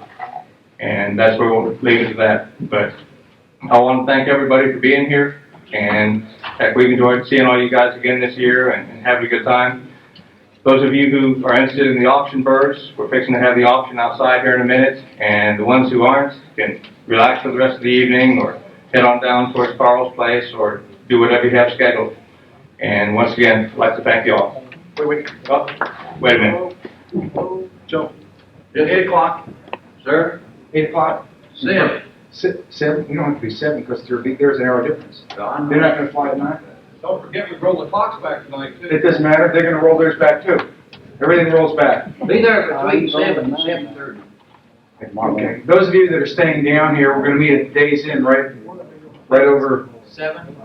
And that's where we'll leave it to that. But I want to thank everybody for being here, and heck, we've enjoyed seeing all you guys again this year and having a good time. Those of you who are interested in the auction birds, we're fixing to have the auction outside here in a minute, and the ones who aren't can relax for the rest of the evening or head on down towards Carl's place or do whatever you have scheduled. And once again, I'd like to thank you all. Wait a minute. Joe, 8 o'clock. Sir? 8 o'clock. 7. 7? You don't have to be 7 because there's an hour difference. They're not going to fly at night. Don't forget we roll the clocks back tonight, too. It doesn't matter. They're going to roll theirs back, too. Everything rolls back. Be there between 7 and 7:30. Okay. Those of you that are staying down here, we're going to meet at Days Inn, right over 7.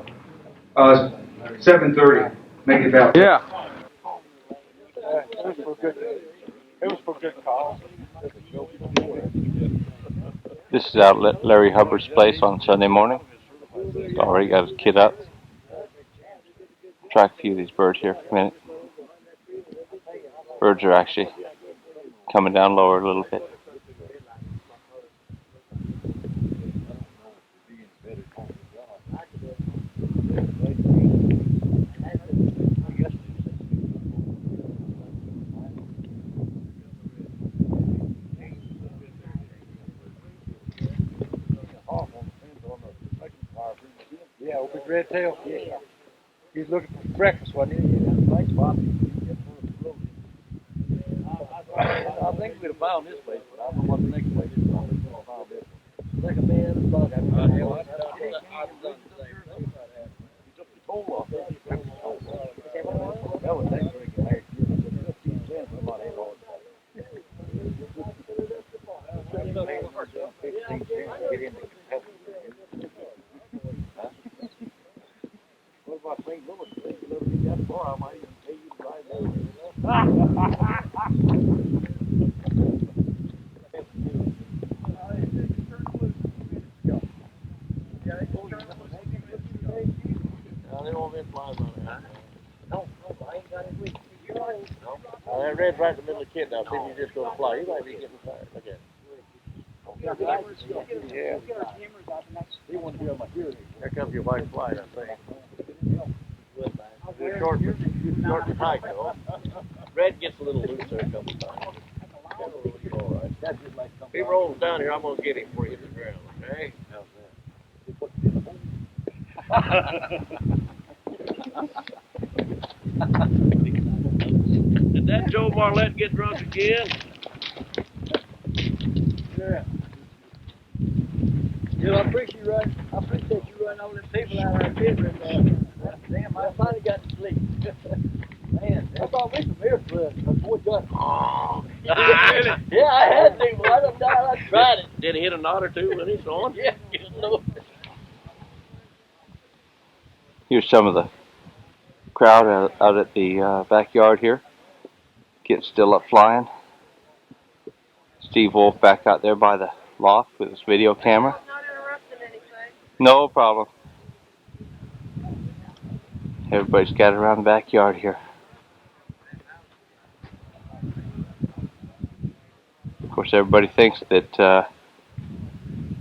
7:30. Make it about. Yeah. It was for good cause. This is out at Larry Hubbard's place on Sunday morning. He's already got his kit up. Track a few of these birds here for a minute. Birds are actually coming down lower a little bit. Yeah, old big red tail. Yeah. He's looking for breakfast, wasn't he? Thanks, Bob. I think we'd have found this place, but I don't know what the next place is. I think we'll find this one. Like a man in the bug. He took the toll off. That was next week. 15 cents. I'm not able to. 15 cents to get in the Kentucky. What about St. Louis? If you ever get that far, I might even pay you to ride there. They won't let flies on it. No, I ain't got it with you. No. That red's right in the middle of the kit now. See if you just go to fly. You might be getting tired. Look at it. Yeah. He won't be on my hearing. There comes your white fly, I think. It's short and tight, though. Red gets a little looser a couple times. All right. If he rolls down here, I'm going to get him before he hits the ground, okay? How's that? Did that Joe Marlette get drunk again? Yeah. Yeah, I appreciate you running all them people out of our river. Damn, I finally got to sleep. Man, I thought we some air floods. Boy, just. Yeah, I had to. But I done died. I tried it. Did he hit a knot or two when he's on? Yeah, good Lord. Here's some of the crowd out at the backyard here. Getting still up flying. Steve Wolf back out there by the loft with his video camera. Not interrupting anything. No problem. Everybody's scattered around the backyard here. Of course, everybody thinks that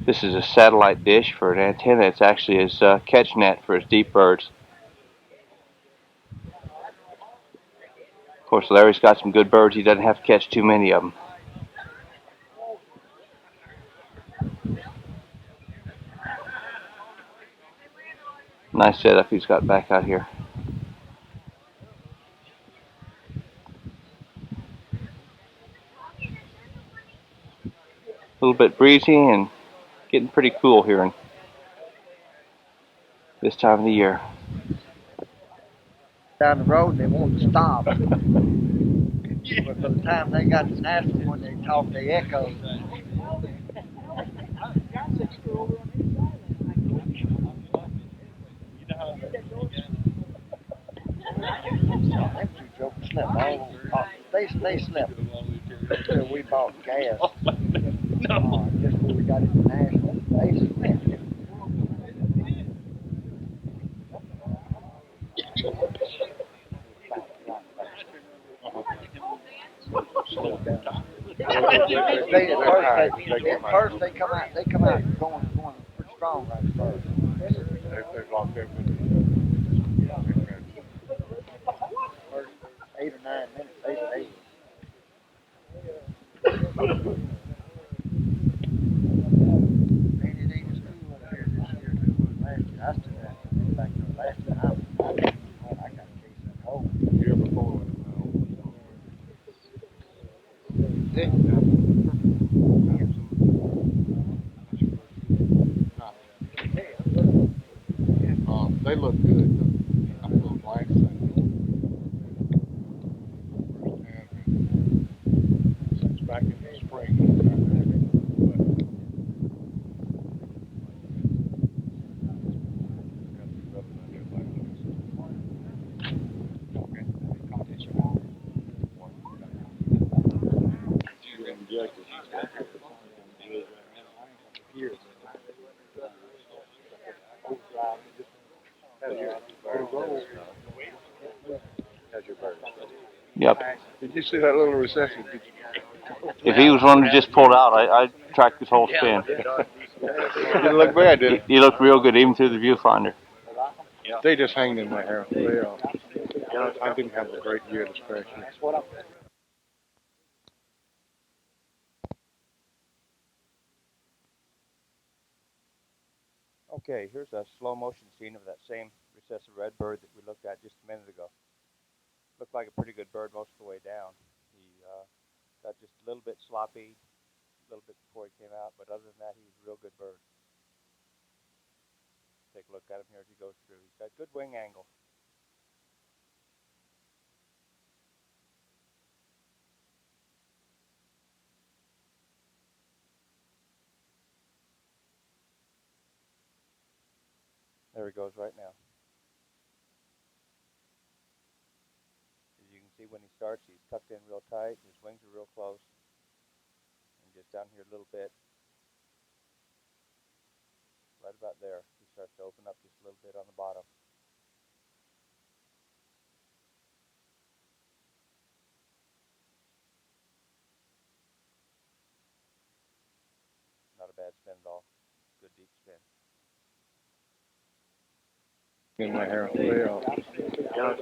this is a satellite dish for an antenna. It's actually his catch net for his deep birds. Of course, Larry's got some good birds. He doesn't have to catch too many of them. Nice setup he's got back out here. A little bit breezy and getting pretty cool here in this time of the year. Down the road, they want to stop. But by the time they got to Nashville, when they talk, they echo. They slept until we bought gas. No. Just when we got into Nashville, they slept. At first they come out going pretty strong right at first. They've locked everything. First 8 or 9 minutes, they man, it ain't as cool up here this year as it was last year. I still have to go back to last year. I got a case at home. The year before. They look good. I feel like since back in the spring. Yep. Did you see that little recession? If he was one who just pulled out, I'd track his whole spin. Didn't look bad, did it? He looked real good even through the viewfinder. They just hanged in my hair. I didn't have a great year this past year. Okay, here's a slow motion scene of that same recessive red bird that we looked at just a minute ago. Looked like a pretty good bird most of the way down. He got just a little bit sloppy, a little bit before he came out, but other than that, he was a real good bird. Take a look at him here as he goes through. He's got good wing angle. There he goes right now. As you can see, when he starts, he's tucked in real tight. His wings are real close. And just down here a little bit, right about there, he starts to open up just a little bit on the bottom. Not a bad spin at all. Good deep spin. In my hair.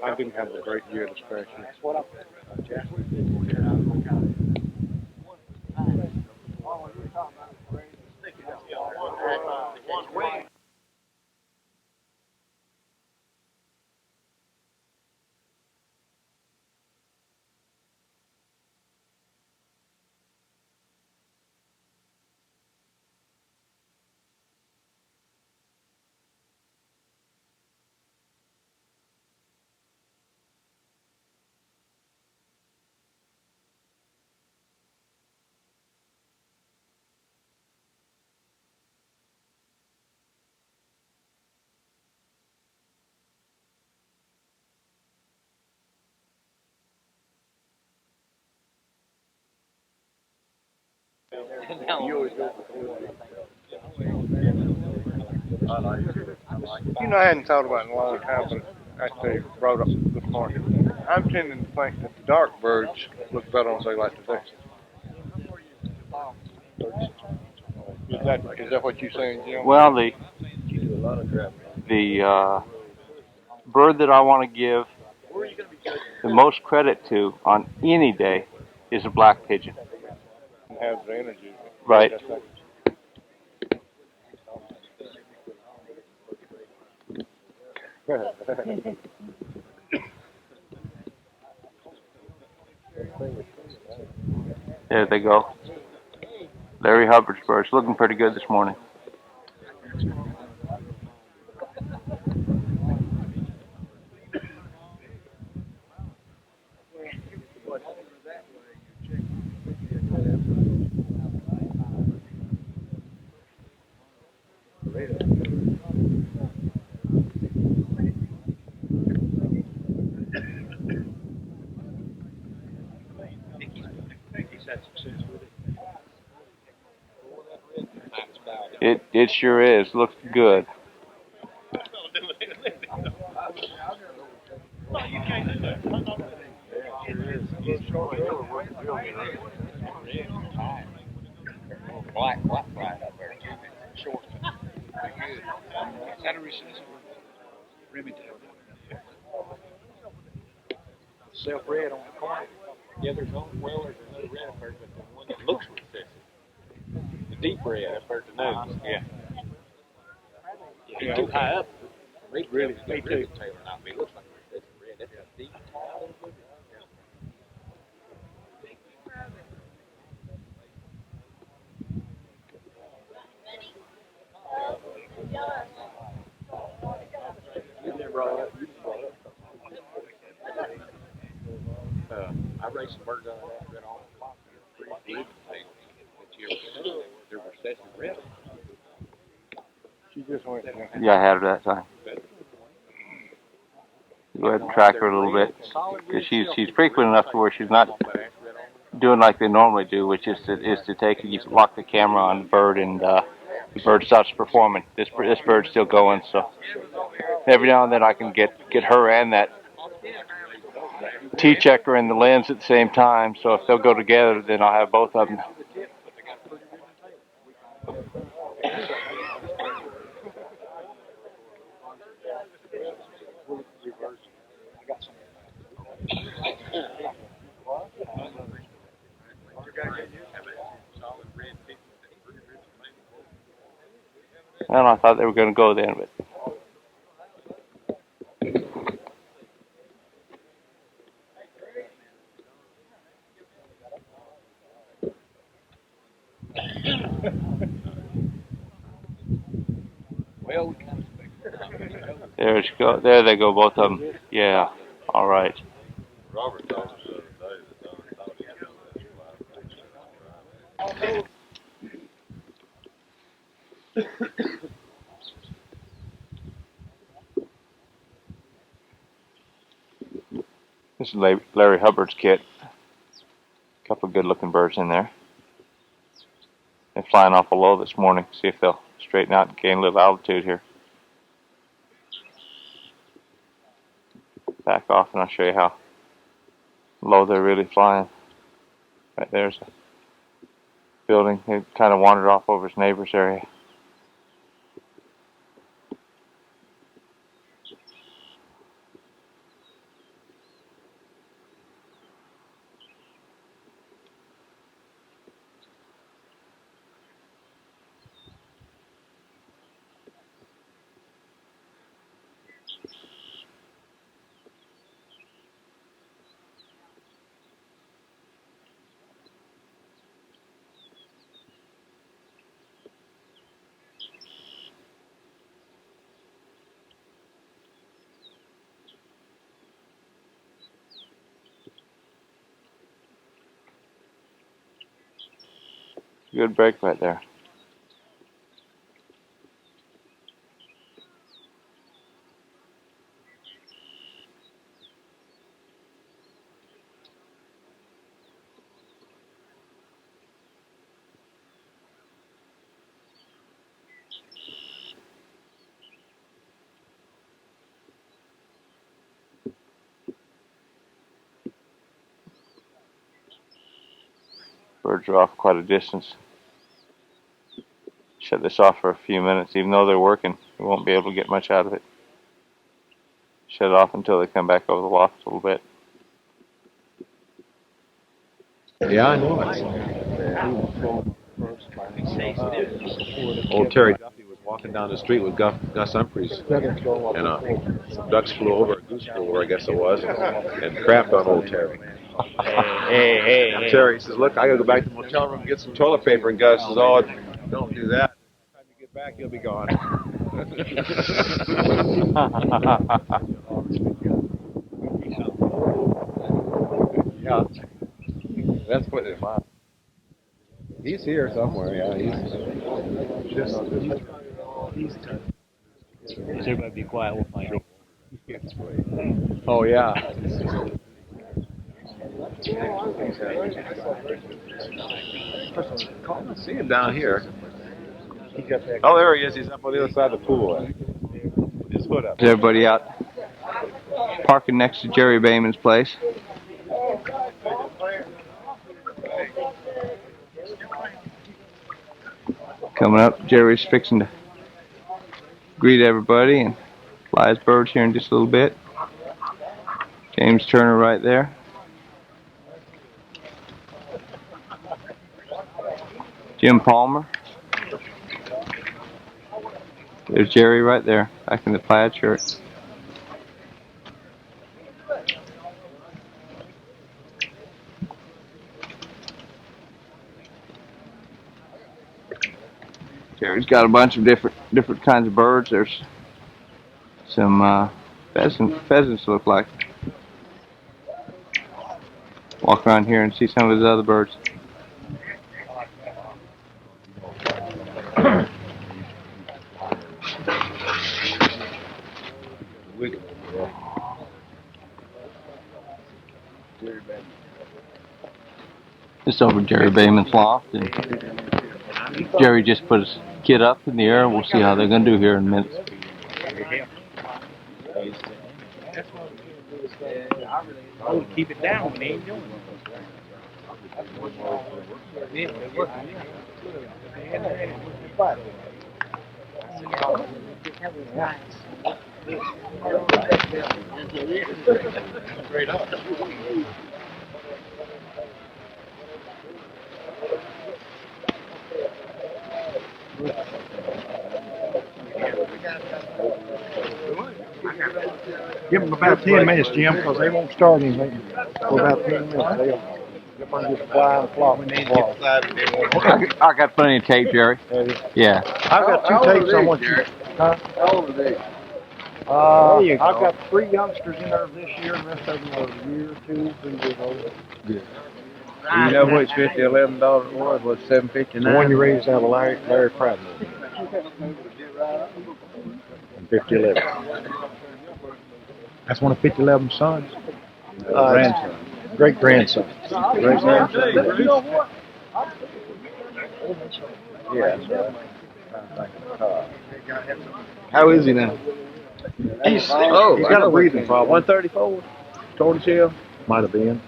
I didn't have a great year this past year. You know, I hadn't thought about it in a long time, but after you brought up this morning, I'm tending to think that the dark birds look better on daylight today. Is that what you're saying, Jim? Well, the bird that I want to give the most credit to on any day is a black pigeon. Have the energy. Right. There they go. Larry Hubbard's bird's looking pretty good this morning. It sure is. Looks good. Black flag up there. Short. Good. Is that a recessive? Remington. Self-red on the corner. Yeah, there's only, well, there's another red up there, but the one that looks recessive. The deep red up there at the nose. Yeah. Yeah, too high up. Really, me too. Taylor not me. Looks like that's red. That's a deep tie. I raised some birds out of that red on the clock. Pretty big. But you ever they're recessive red. She just went. Yeah, I had her that time. Go ahead and track her a little bit, because she's frequent enough to where she's not doing like they normally do, which is to take you lock the camera on the bird and the bird stops performing. This bird's still going, so every now and then I can get her and that T-checker in the lens at the same time. So if they'll go together, then I'll have both of them. Well, I thought they were going to go then, but. There she go. There they go, both of them. Yeah. All right. Robert told us the other day that thought he This is Larry Hubbard's kit. A couple of good-looking birds in there. They're flying awful low this morning. See if they'll straighten out and gain a little altitude here. Back off and I'll show you how low they're really flying. Right there's a building. They kind of wandered off over his neighbor's area. Good break right there. birds are off quite a distance. Shut this off for a few minutes. Even though they're working, we won't be able to get much out of it. Shut it off until they come back over the loft a little bit. Yeah, I know it. Old Terry Duffy was walking down the street with Gus Humphreys, and some ducks flew over, a goose flew over, I guess it was, and crapped on old Terry. Hey. Terry says, "Look, I gotta go back to the motel room and get some toilet paper." And Gus says, "Oh, don't do that. By the time you get back, he'll be gone." Yeah, that's what it was. He's here somewhere. Yeah, he's everybody be quiet. We'll find out. Oh yeah. I see him down here. Oh, there he is. He's up on the other side of the pool. His foot up. There's everybody out parking next to Jerry Bateman's place. Coming up, Jerry's fixing to greet everybody and fly his birds here in just a little bit. James Turner right there. Jim Palmer. There's Jerry right there, back in the plaid shirt. Jerry's got a bunch of different kinds of birds. There's some pheasants look like. Walk around here and see some of his other birds. It's over Jerry Bateman's loft, and Jerry just put his kid up in the air. We'll see how they're going to do here in a minute. Keep it down when they ain't doing Straight up. Give them about 10 minutes, Jim, because they won't start anything for about 10 minutes. They'll just fly and flop. I got plenty of tape, Jerry. Yeah. I've got 2 tapes I want you. How old are they? I've got 3 youngsters in there this year, and the rest of them are a year, 2, 3 years old. Good. Do you know which $50-11 was $7.59? The one you raised out of Larry Pratt. 50-11. That's one of 50-11's sons. Grandson. Great-grandson. Great-grandson. You know what? Yeah. How is he now? He's got a breathing problem. 134? Tortoiseshell? Might have been.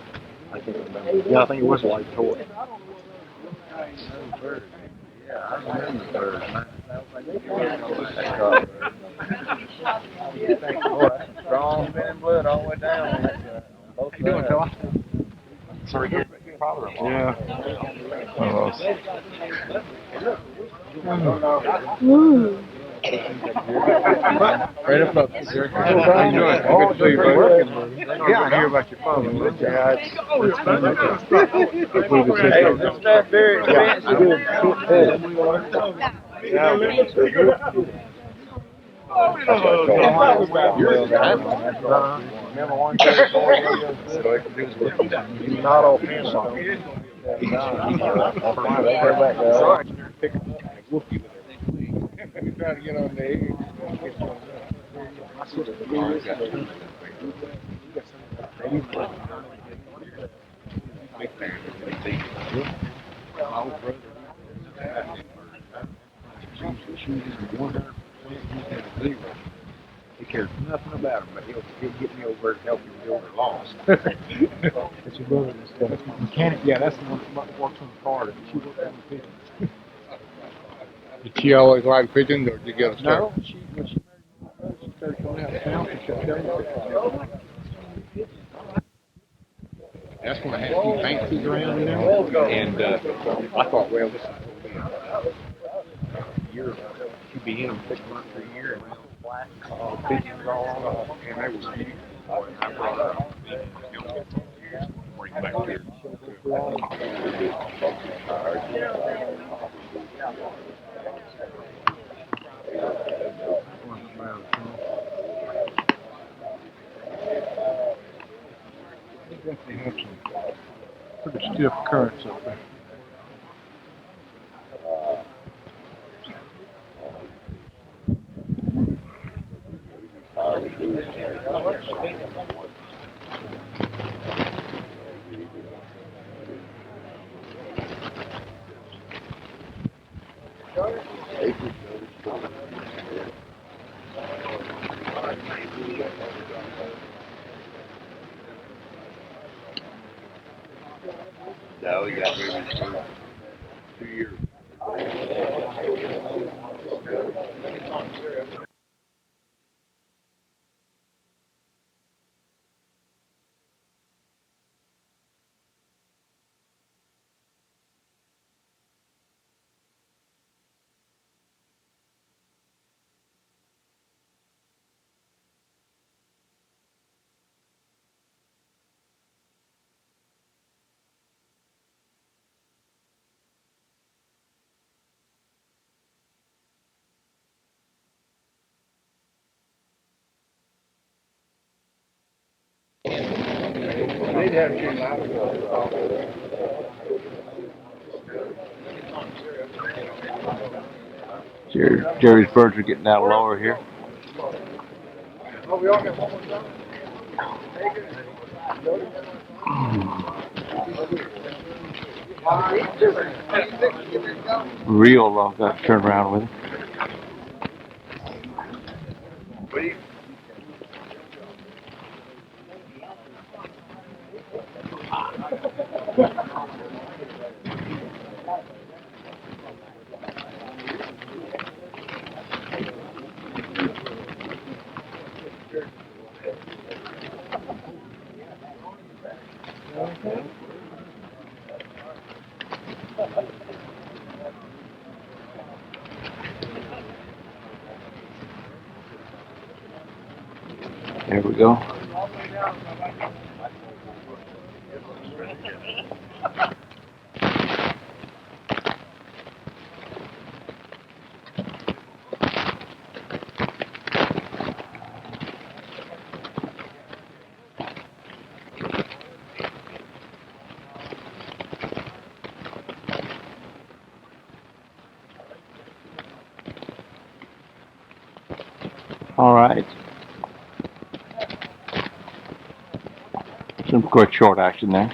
I can't remember. Yeah, I think it was a white toy. Yeah, I remember the birds, man. Strong spinning blood all the way down. How you doing, fella? Sorry, your father-in-law. Yeah. Right up up. How you doing? Good to see you, buddy. Yeah, I hear about your father. Yeah, it's fun. Hey, this stuff very expensive. Remember one not all pants on. We try to get on the egg. cares nothing about him, but he'll get me over to help him build a lost. But your brother was the mechanic. Yeah, that's the one that works on the car. She worked on the pigeons. Did she always like pigeons, or did you get a No, start? when she married my brother, she started going out of town. She started selling pigeons. That's when I had a few fancies around, you know. And I thought, well, this is going to be a year. She'd be in them 6 months or a year, and pigeons all on, and they was huge. Boy, I brought her up. Bring back here. Definitely have some pretty stiff currents up there. No, he got moved 2 years. They'd have you Jerry's birds are getting down lower here. Oh, we all got one more time? Real long, got to turn around with him. There we go. All right. Some quick short action there.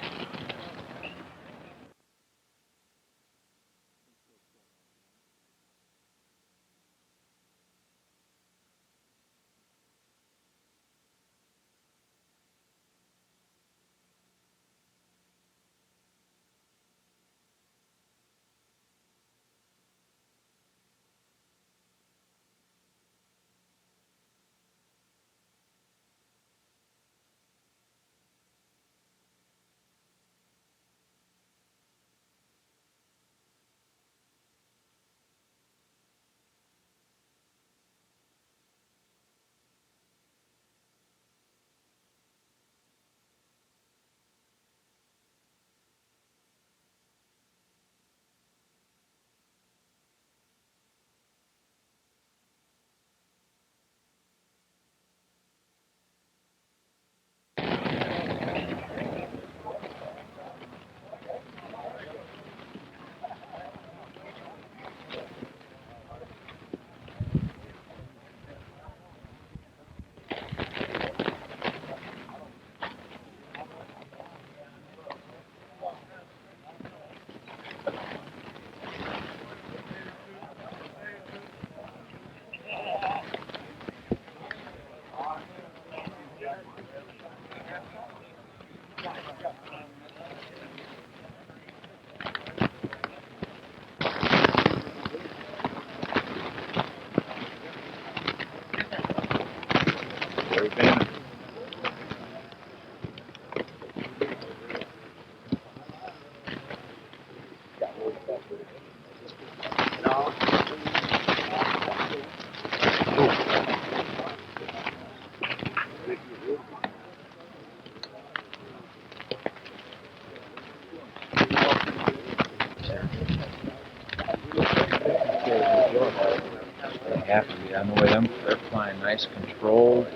They have to be. I know them. They're flying nice, controlled.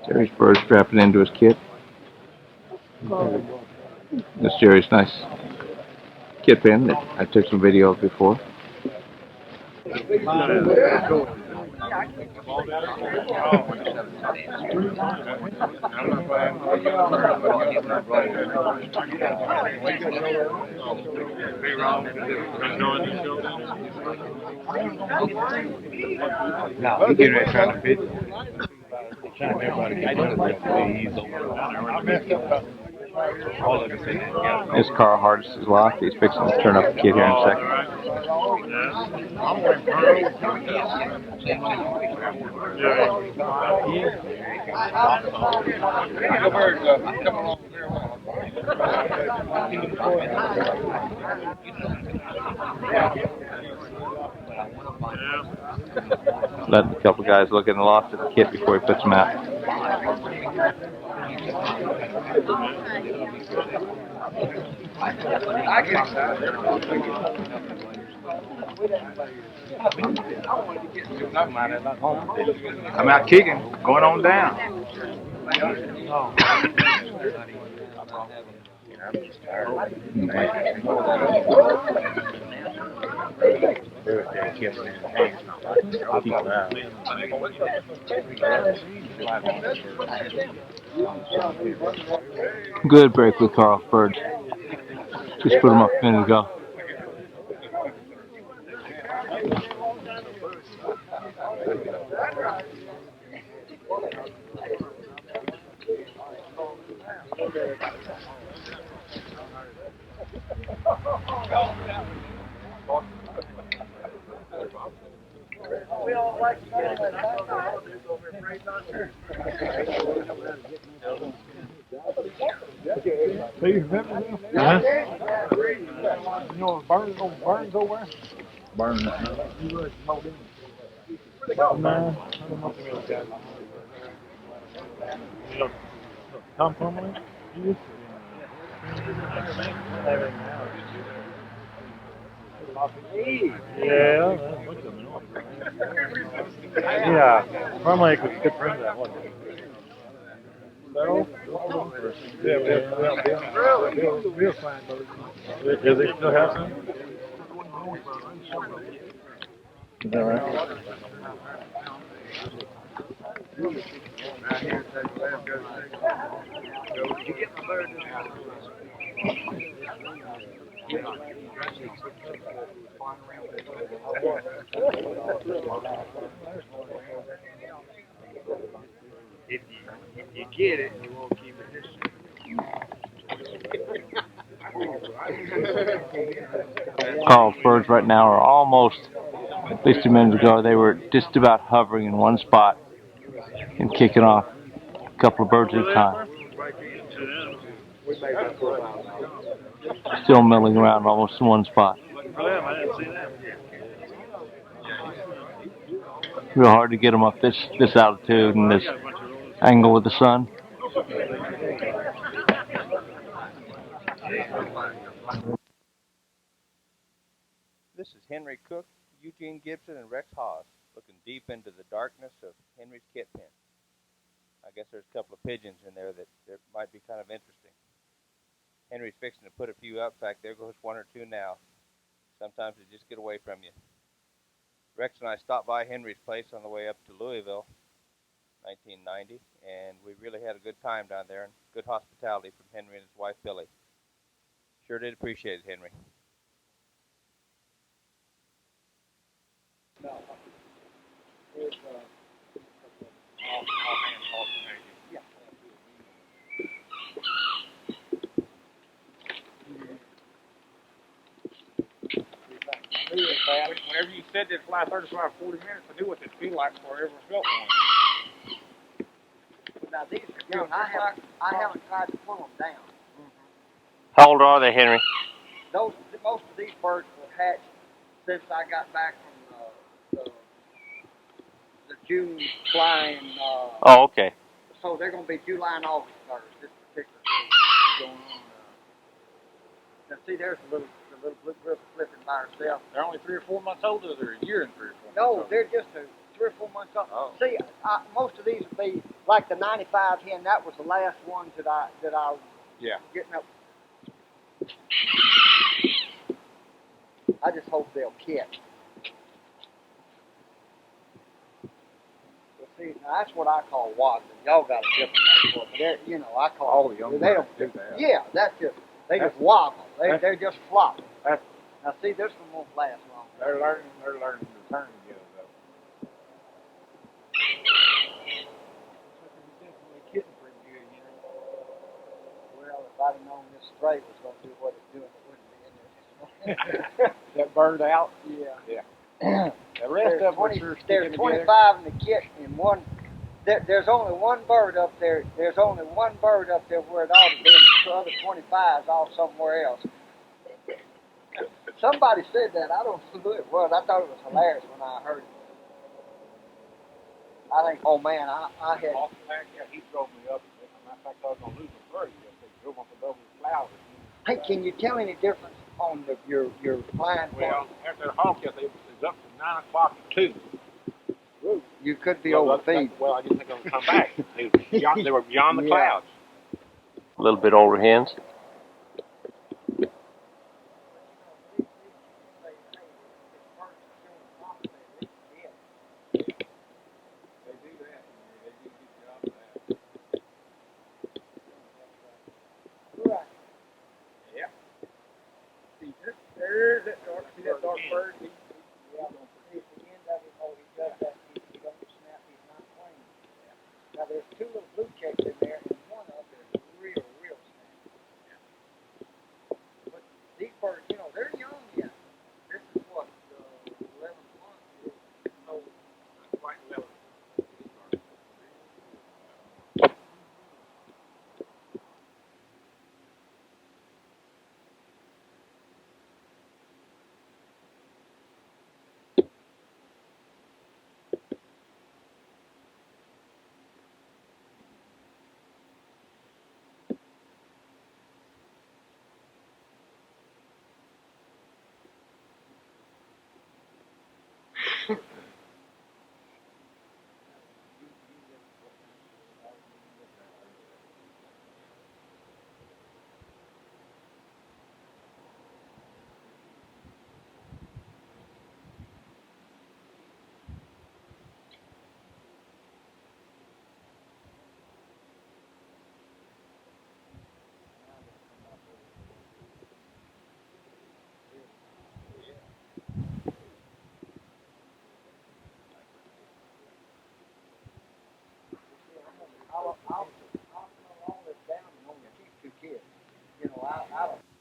Jerry's bird strapping into his kit. That's Jerry's nice kit pin that I took some video of before. No, he getting ready to turn the pigeon. Trying everybody to get he's all of us in there. This Carl Hardis is locked. He's fixing to turn up the kit here in a second. Letting a couple guys look in the loft at the kit before he puts them out. I'm out kicking, going on down. Good break with Carl birds. Just put them up a minute ago. You know, Burns over there? Burns. Tom Plumley? Yeah, Plumley was good friends of that, wasn't he? Real fine bird. Does he still have some? Is that right? If you get it, you won't keep it this Carl's birds right now are almost, at least a minute ago, they were just about hovering in one spot and kicking off a couple of birds at a time. Still milling around almost in one spot. Real hard to get them up this altitude and this angle with the sun. This is Henry Cook, Eugene Gibson, and Rex Haas looking deep into the darkness of Henry's kit pen. I guess there's a couple of pigeons in there that might be kind of interesting. Henry's fixing to put a few up. In fact, there goes one or two now. Sometimes they just get away from you. Rex and I stopped by Henry's place on the way up to Louisville, 1990, and we really had a good time down there and good hospitality from Henry and his wife, Billy. Sure did appreciate it, Henry. Whenever you said that fly 35, 40 minutes, I knew what they'd feel like before I ever felt one. Now these are young. I haven't tried to pull them down. How old are they, Henry? Most of these birds were hatched since I got back from the June flying. Oh, okay. So they're going to be July and August birds. This particular group is going on. Now see, there's the little blue griffin flipping by herself. They're only 3 or 4 months old, or they're a year and 3 or 4 months No, old? they're just 3 or 4 months old. Oh. See, most of these would be like the 95 hen. That was the last one that I was getting up. I just hope they'll catch. Well, see, now that's what I call waddling. Y'all got a different name for it, but I call all the young they birds don't do that. Yeah, they just wobble. They're just flop. Now see, this one won't last long. They're learning to turn together though. Getting pretty good, you know. Well, if I'd have known this straight was going to do what it's doing, it wouldn't be in there this morning. That bird out? Yeah. The rest of them there's 25 in the kit, and there's only one bird up there. There's only one bird up there where it ought to be, and the other 25 is all somewhere else. Somebody said that. I don't know who it was. I thought it was hilarious when I heard it. I think, oh man, I had. He drove me up. Matter of fact, I was going to lose my bird yesterday. He drove up above the flowers. Hey, can you tell any difference on your flying? Well, after the hawk yesterday, it was up to 9 o'clock to 2. You could be overfeed. Well, I didn't think I would come back. They were beyond the clouds. A little bit older hens. There's that dark bird. At the end of it, he does that. He don't snap. He's not playing. Now there's 2 little blue checks in there, and one of them is real snappy. But these birds, they're young yet. This is what 11 months. No, not quite 11.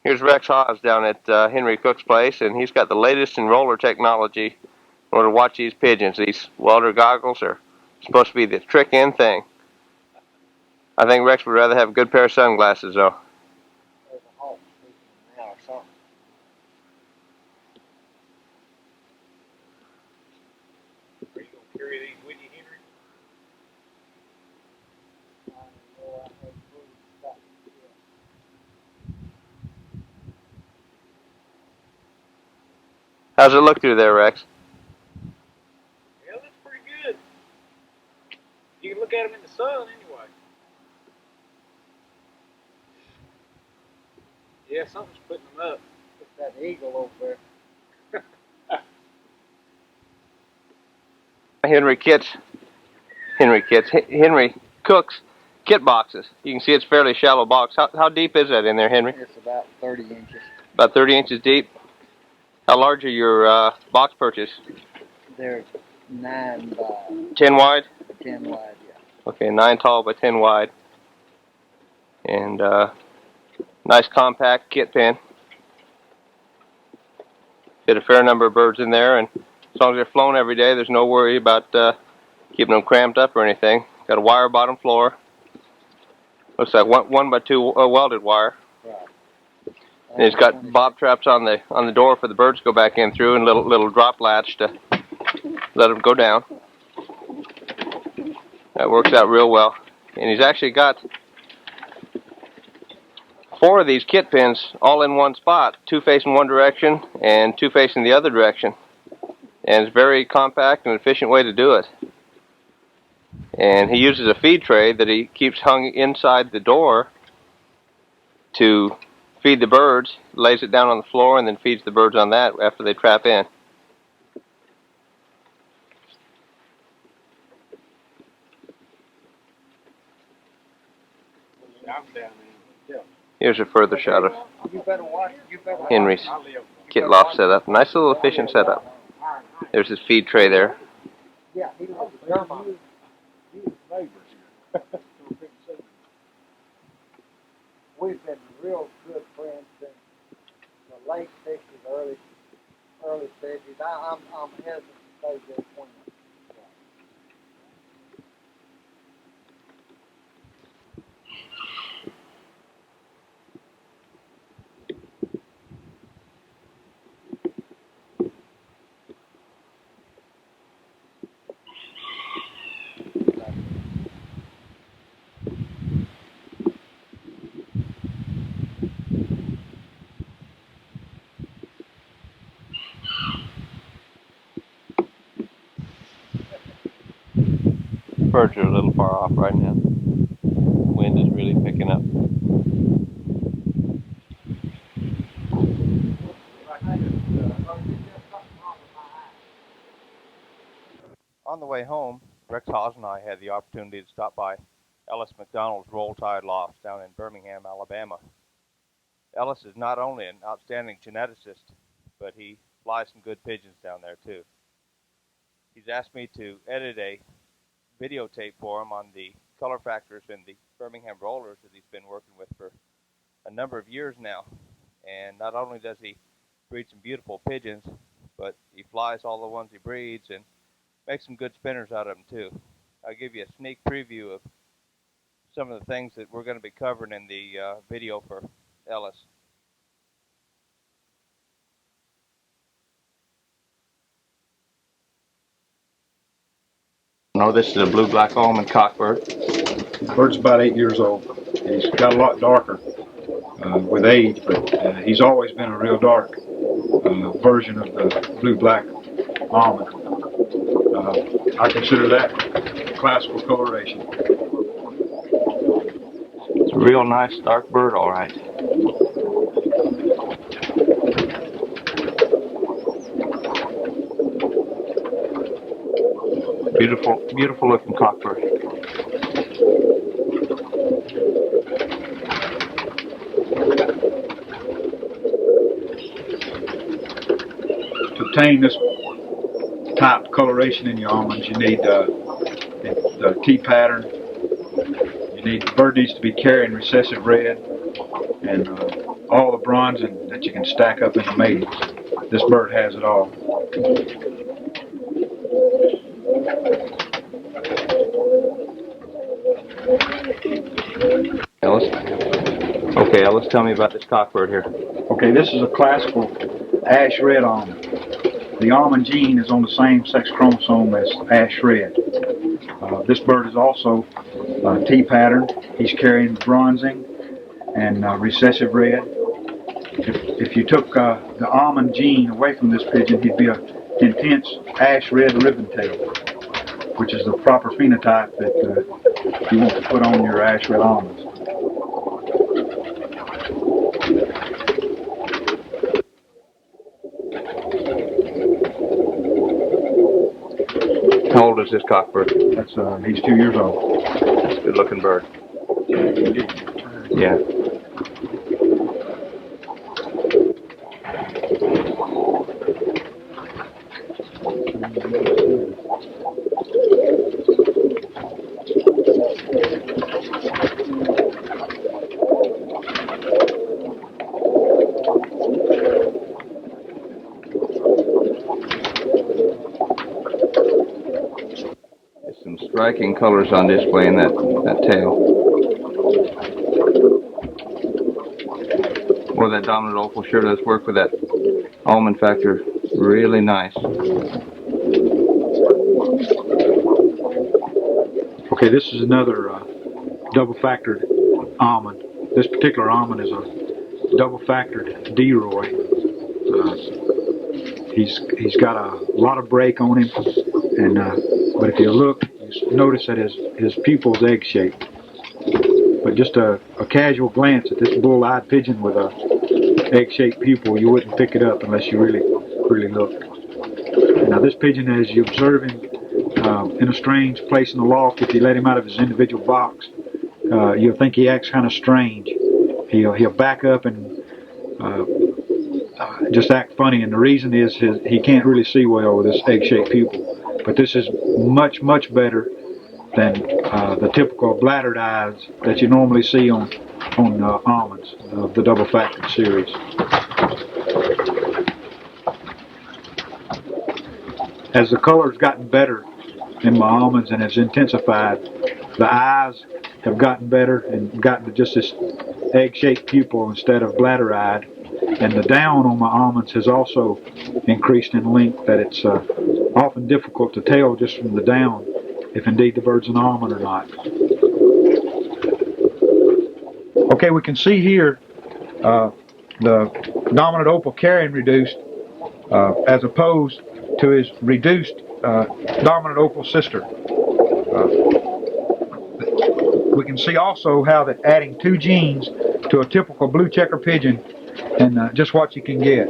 Here's Rex Haas down at Henry Cook's place, and he's got the latest in roller technology in order to watch these pigeons. These welder goggles are supposed to be the trick-in thing. I think Rex would rather have a good pair of sunglasses, though. There's a hawk now or something. Are you going to carry these with you, Henry? How's it look through there, Rex? Yeah, it looks pretty good. You can look at them in the sun anyway. Yeah, something's putting them up. It's that eagle over there. Henry Cook's kit boxes. You can see it's a fairly shallow box. How deep is that in there, Henry? It's about 30 inches. About 30 inches deep. How large are your box perches? They're 9 by 10 wide? 10 wide, yeah. Okay, 9 tall by 10 wide. And nice compact kit pen. Fit a fair number of birds in there, and as long as they're flown every day, there's no worry about keeping them cramped up or anything. Got a wire bottom floor. Looks like 1 by 2 welded wire. Right. And it's got bob traps on the door for the birds to go back in through, and little drop latch to let them go down. That works out real well. And he's actually got 4 of these kit pins all in one spot, 2 facing one direction and 2 facing the other direction. And it's a very compact and efficient way to do it. And he uses a feed tray that he keeps hung inside the door to feed the birds, lays it down on the floor, and then feeds the birds on that after they trap in. Here's a further shot of Henry's kit loft setup. Nice little efficient setup. There's his feed tray there. Yeah, he was neighbors here. We've been real good friends since the late 60s, early 70s. I'm hesitant to say this point. Birds are a little far off right now. Wind is really picking up. On the way home, Rex Hawes and I had the opportunity to stop by Ellis McDonald's Roll Tide Loft down in Birmingham, Alabama. Ellis is not only an outstanding geneticist, but he flies some good pigeons down there too. He's asked me to edit a videotape for him on the color factors in the Birmingham rollers that he's been working with for a number of years now. And not only does he breed some beautiful pigeons, but he flies all the ones he breeds and makes some good spinners out of them too. I'll give you a sneak preview of some of the things that we're going to be covering in the video for Ellis. No, this is a blue-black almond cockbird. The bird's about 8 years old. He's got a lot darker with age, but he's always been a real dark version of the blue-black almond. I consider that classical coloration. It's a real nice dark bird, all right. Beautiful, beautiful looking cockbird. To obtain this type of coloration in your almonds, you need the T pattern. The bird needs to be carrying recessive red and all the bronzing that you can stack up in the matings. This bird has it all. Ellis? Okay, Ellis, tell me about this cockbird here. Okay, this is a classical ash red almond. The almond gene is on the same sex chromosome as ash red. This bird is also T pattern. He's carrying bronzing and recessive red. If you took the almond gene away from this pigeon, he'd be an intense ash red ribbon tail, which is the proper phenotype that you want to put on your ash red almonds. How old is this cockbird? That's he's 2 years old. That's a good looking bird. Yeah. Some striking colors on display in that tail. Boy, that dominant opal sure does work with that almond factor really nice. Okay, this is another double-factored almond. This particular almond is a double-factored D-Roy. He's got a lot of break on him, and but if you look, you notice that his pupil's egg-shaped. But just a casual glance at this bull-eyed pigeon with a egg-shaped pupil, you wouldn't pick it up unless you really looked. Now this pigeon, as you observe him in a strange place in the loft, if you let him out of his individual box, you'll think he acts kind of strange. He'll back up and just act funny, and the reason is he can't really see well with this egg-shaped pupil. But this is much better than the typical bladdered eyes that you normally see on almonds of the double-factored series. As the color's gotten better in my almonds and it's intensified, the eyes have gotten better and gotten to just this egg-shaped pupil instead of bladder-eyed. And the down on my almonds has also increased in length, that it's often difficult to tell just from the down if indeed the bird's an almond or not. Okay, we can see here the dominant opal carrying reduced as opposed to his reduced dominant opal sister. We can see also how that adding 2 genes to a typical blue checker pigeon and just what you can get.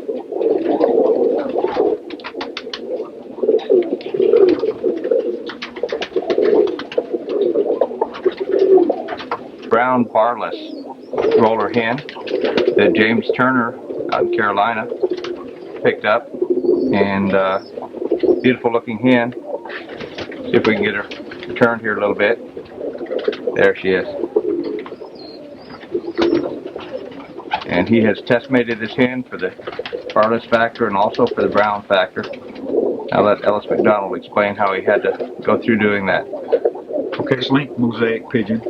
Brown barless roller hen that James Turner out in Carolina picked up, and beautiful looking hen. See if we can get her turned here a little bit. There she is. And he has test mated this hen for the barless factor and also for the brown factor. I'll let Ellis McDonald explain how he had to go through doing that. Okay, it's linked mosaic pigeon.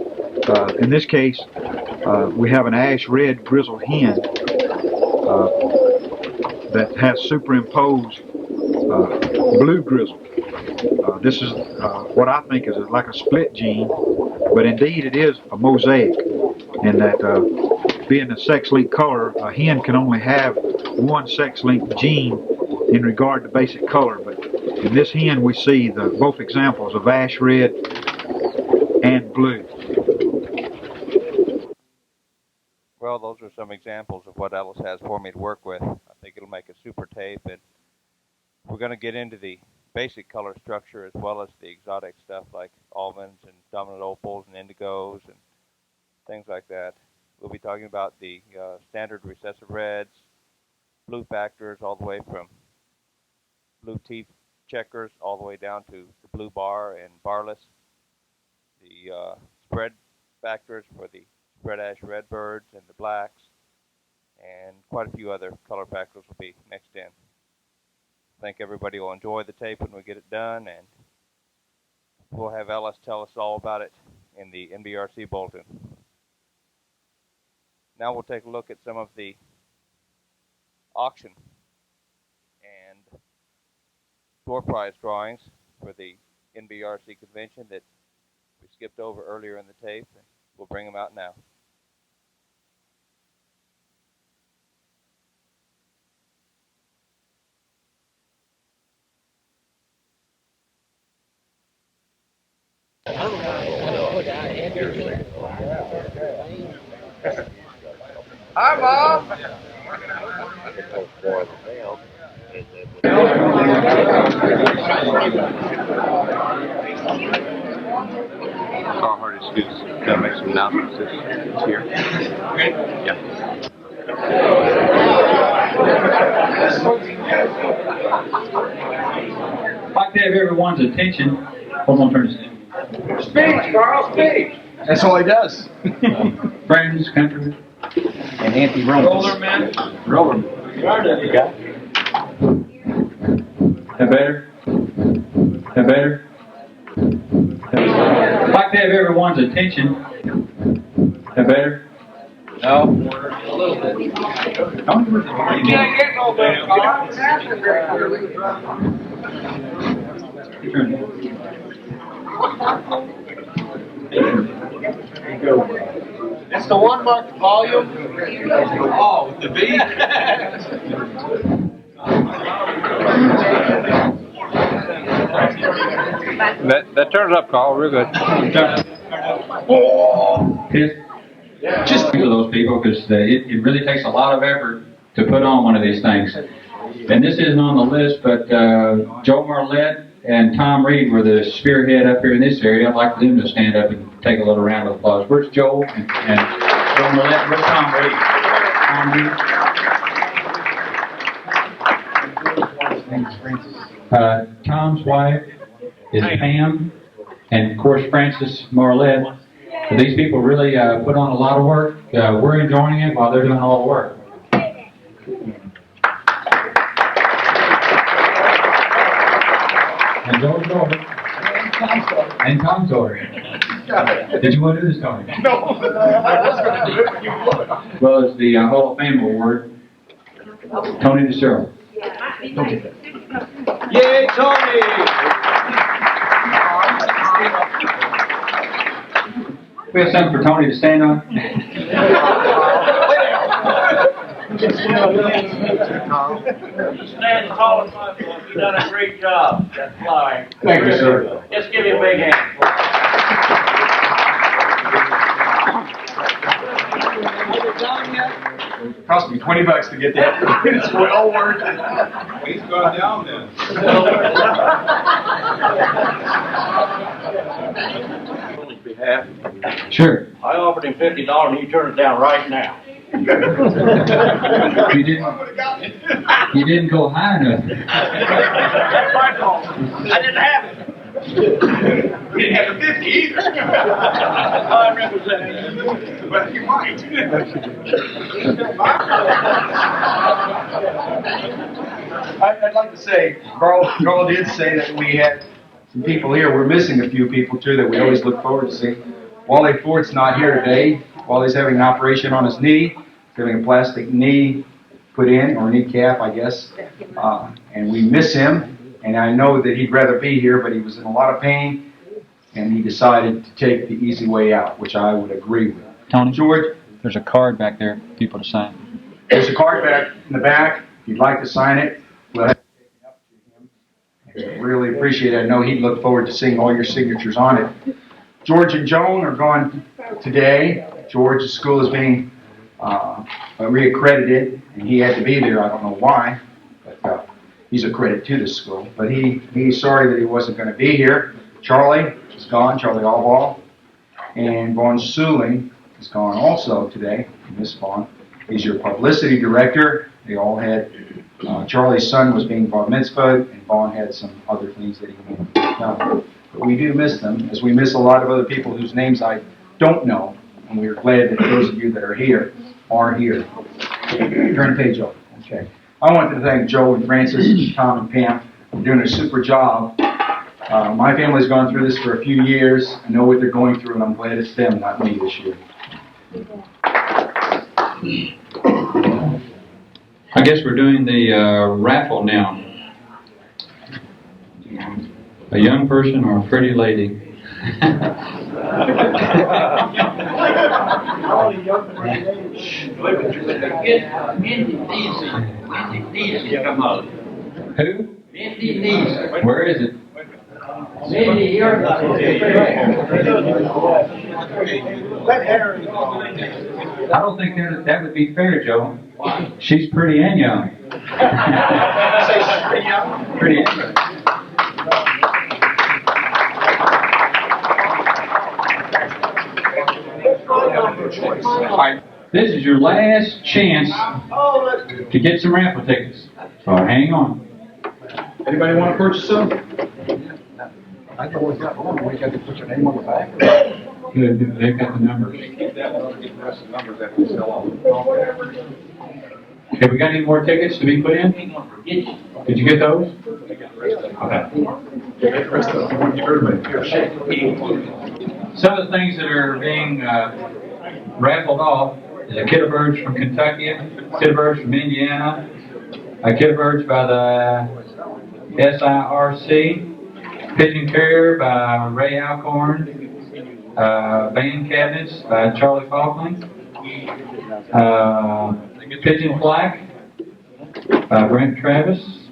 In this case, we have an ash red grizzled hen that has superimposed blue grizzle. This is what I think is like a split gene, but indeed it is a mosaic, in that being a sex-linked color, a hen can only have one sex-linked gene in regard to basic color. But in this hen we see both examples of ash red and blue. Well, those are some examples of what Ellis has for me to work with. I think it'll make a super tape, and we're going to get into the basic color structure as well as the exotic stuff like almonds and dominant opals and indigos and things like that. We'll be talking about the standard recessive reds, blue factors all the way from blue teeth checkers all the way down to the blue bar and barless, the spread factors for the spread ash redbirds and the blacks, and quite a few other color factors will be mixed in. I think everybody will enjoy the tape when we get it done, and we'll have Ellis tell us all about it in the NBRC bulletin. Now we'll take a look at some of the auction and door prize drawings for the NBRC convention that we skipped over earlier in the tape, and we'll bring them out now. Hi, Mom. Carl Hardy's Goose. Gotta make some announcements this here. Okay. Yeah. I'd like to have everyone's attention. Hold on, turn this down. Speech, Carl, speech. That's all he does. Friends, country, and anti-Romans. Roller man. Roller. You got it. That better? That better? I'd like to have everyone's attention. That better? No. A little bit. You can't get no better, Carl. Your turn. the one marked volume? Oh, with the V? That turns up, Carl, real good. Just think of those people, because it really takes a lot of effort to put on one of these things. And this isn't on the list, but Joe Marlette and Tom Reed were the spearhead up here in this area. I'd like for them to stand up and take a little round of applause. Where's Joe and Joe Marlette? Where's Tom Reed? Tom Reed. Tom's wife is Pam, and of course Francis Marlette. But these people really put on a lot of work. We're enjoying it while they're doing all the work. And Joe's daughter. And Tom's daughter. Did you want to do this, Tony? No, I was going to do it when you would. Well, it's the Hall of Fame award. Tony DeCero. Yay, Tony! We have something for Tony to stand on. Stand tall and mindful. You've done a great job. That's flying. Thank you, sir. Let's give you a big hand. It cost me $20 to get that. It's well worth it. He's gone down then. Behalf. Sure. I offered him $50 and he turned it down right now. You didn't go high enough. That's my fault. I didn't have it. You didn't have the 50 either. I represent you. But you might. I'd like to say, Carl did say that we had some people here. We're missing a few people too that we always look forward to seeing. Wally Fort's not here today. Wally's having an operation on his knee. He's having a plastic knee put in, or kneecap, I guess. And we miss him. And I know that he'd rather be here, but he was in a lot of pain, and he decided to take the easy way out, which I would agree with. Tony, George, there's a card back there for people to sign. there's a card back in the back. If you'd like to sign it, we'll have it taken up to him. I really appreciate it. I know he'd look forward to seeing all your signatures on it. George and Joan are gone today. George's school is being reaccredited, and he had to be there. I don't know why, but he's a credit to the school. But he's sorry that he wasn't going to be here. Charlie is gone, Charlie Allball. And Vaughn Suling is gone also today, Miss Vaughn. He's your publicity director. They all had, Charlie's son was being bar mitzvahed, and Vaughn had some other things that he needed to done. But we do miss them, as we miss a lot of other people whose names I don't know. And we're glad that those of you that are here are here. Turn the page over. Okay. I wanted to thank Joe and Francis, Tom and Pam for doing a super job. My family's gone through this for a few years. I know what they're going through, and I'm glad it's them, not me this year. I guess we're doing the raffle now. A young person or a pretty lady? Who? Where is it? I don't think that would be fair, Joe. She's pretty and young. Pretty and young. All right, this is your last chance to get some raffle tickets. So hang on. Anybody want to purchase some? I know we got one. We got to put your name on the back. Good. They've got the numbers. Keep that one. Get the rest of the numbers that we sell off. Have we got any more tickets to be put in? Did you get those? Okay. Some of the things that are being raffled off is a kit of birds from Kentucky, a kit of birds from Indiana, a kit of birds by the SIRC, Pigeon Carrier by Ray Alcorn, band cabinets by Charlie Falkland, Pigeon Black by Brent Travis,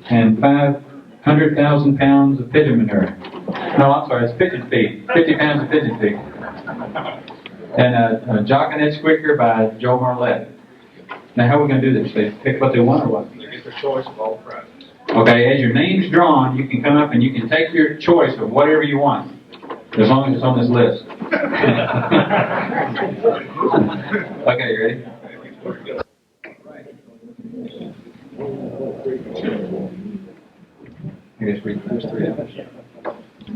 and 500,000 pounds of pigeon manure. No, I'm sorry, it's pigeon feed. 50 pounds of pigeon feed. And a Jockinette Squicker by Joe Marlette. Now, how are we going to do this? They pick what they want or what? They get their choice of all prizes. Okay, as your name's drawn, you can come up and you can take your choice of whatever you want, as long as it's on this list. Okay, you ready? I guess there's three of us.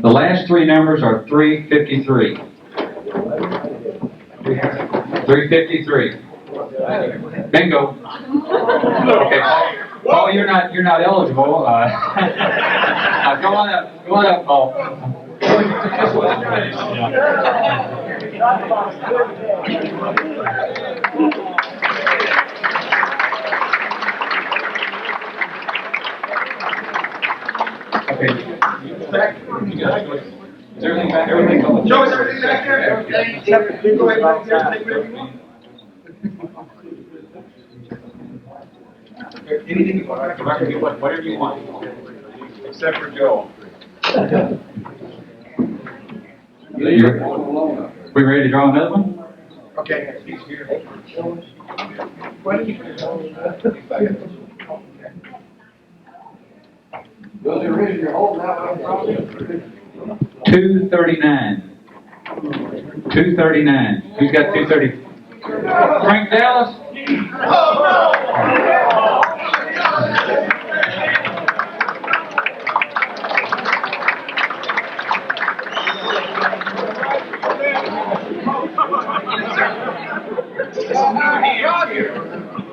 The last three numbers are 353. 353. Bingo. Okay, Paul, you're not eligible. Go on up, Paul. Okay. Is everything back? Everything going? Joe, is everything back there? Go ahead, Anything you want, whatever you want. Except for Joe. We ready to draw another one? Okay. Those are ready to hold now. 239. 239. Who's got 230? Frank Dallas?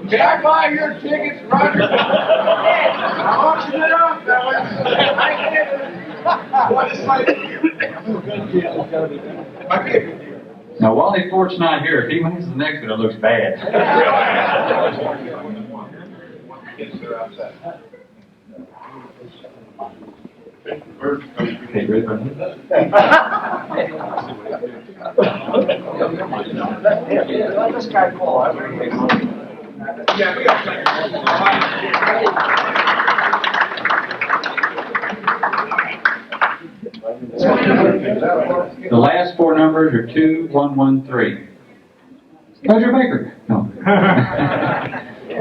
Can I buy your tickets, Roger? I auction it off, fellas. What is my Now, Wally Fort's not here. If he wins the next one, it looks bad. Hey, ready for Let this guy pull. Yeah, we got The last four numbers are 2113. Roger Baker. No.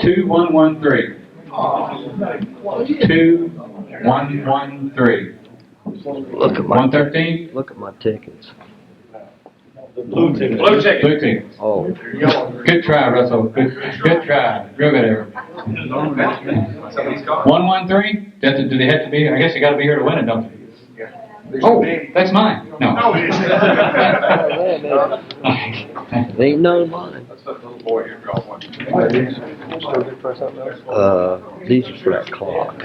2113. 2113. Look at my 113. Look at my tickets. Blue ticket. Blue ticket. Oh. Good try, Russell. Good try. Real good effort. 113. Do they have to be? I guess you got to be here to win it, don't you? Oh, that's mine. No. Ain't no mine. These are for that clock.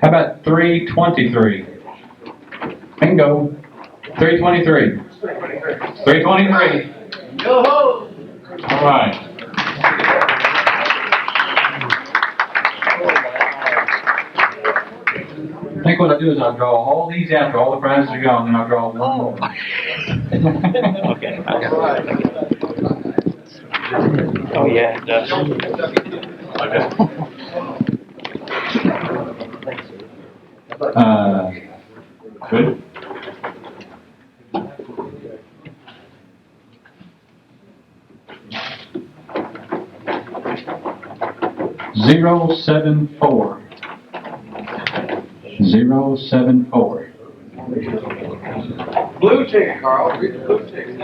How about 323? Bingo. 323. 323. Yo-ho! All right. I think what I do is I'll draw all these after all the prizes are gone, and I'll draw one more. Okay. Oh yeah, it does. Good. Zero 7-4. 074. Blue ticket, Carl. Read the blue ticket.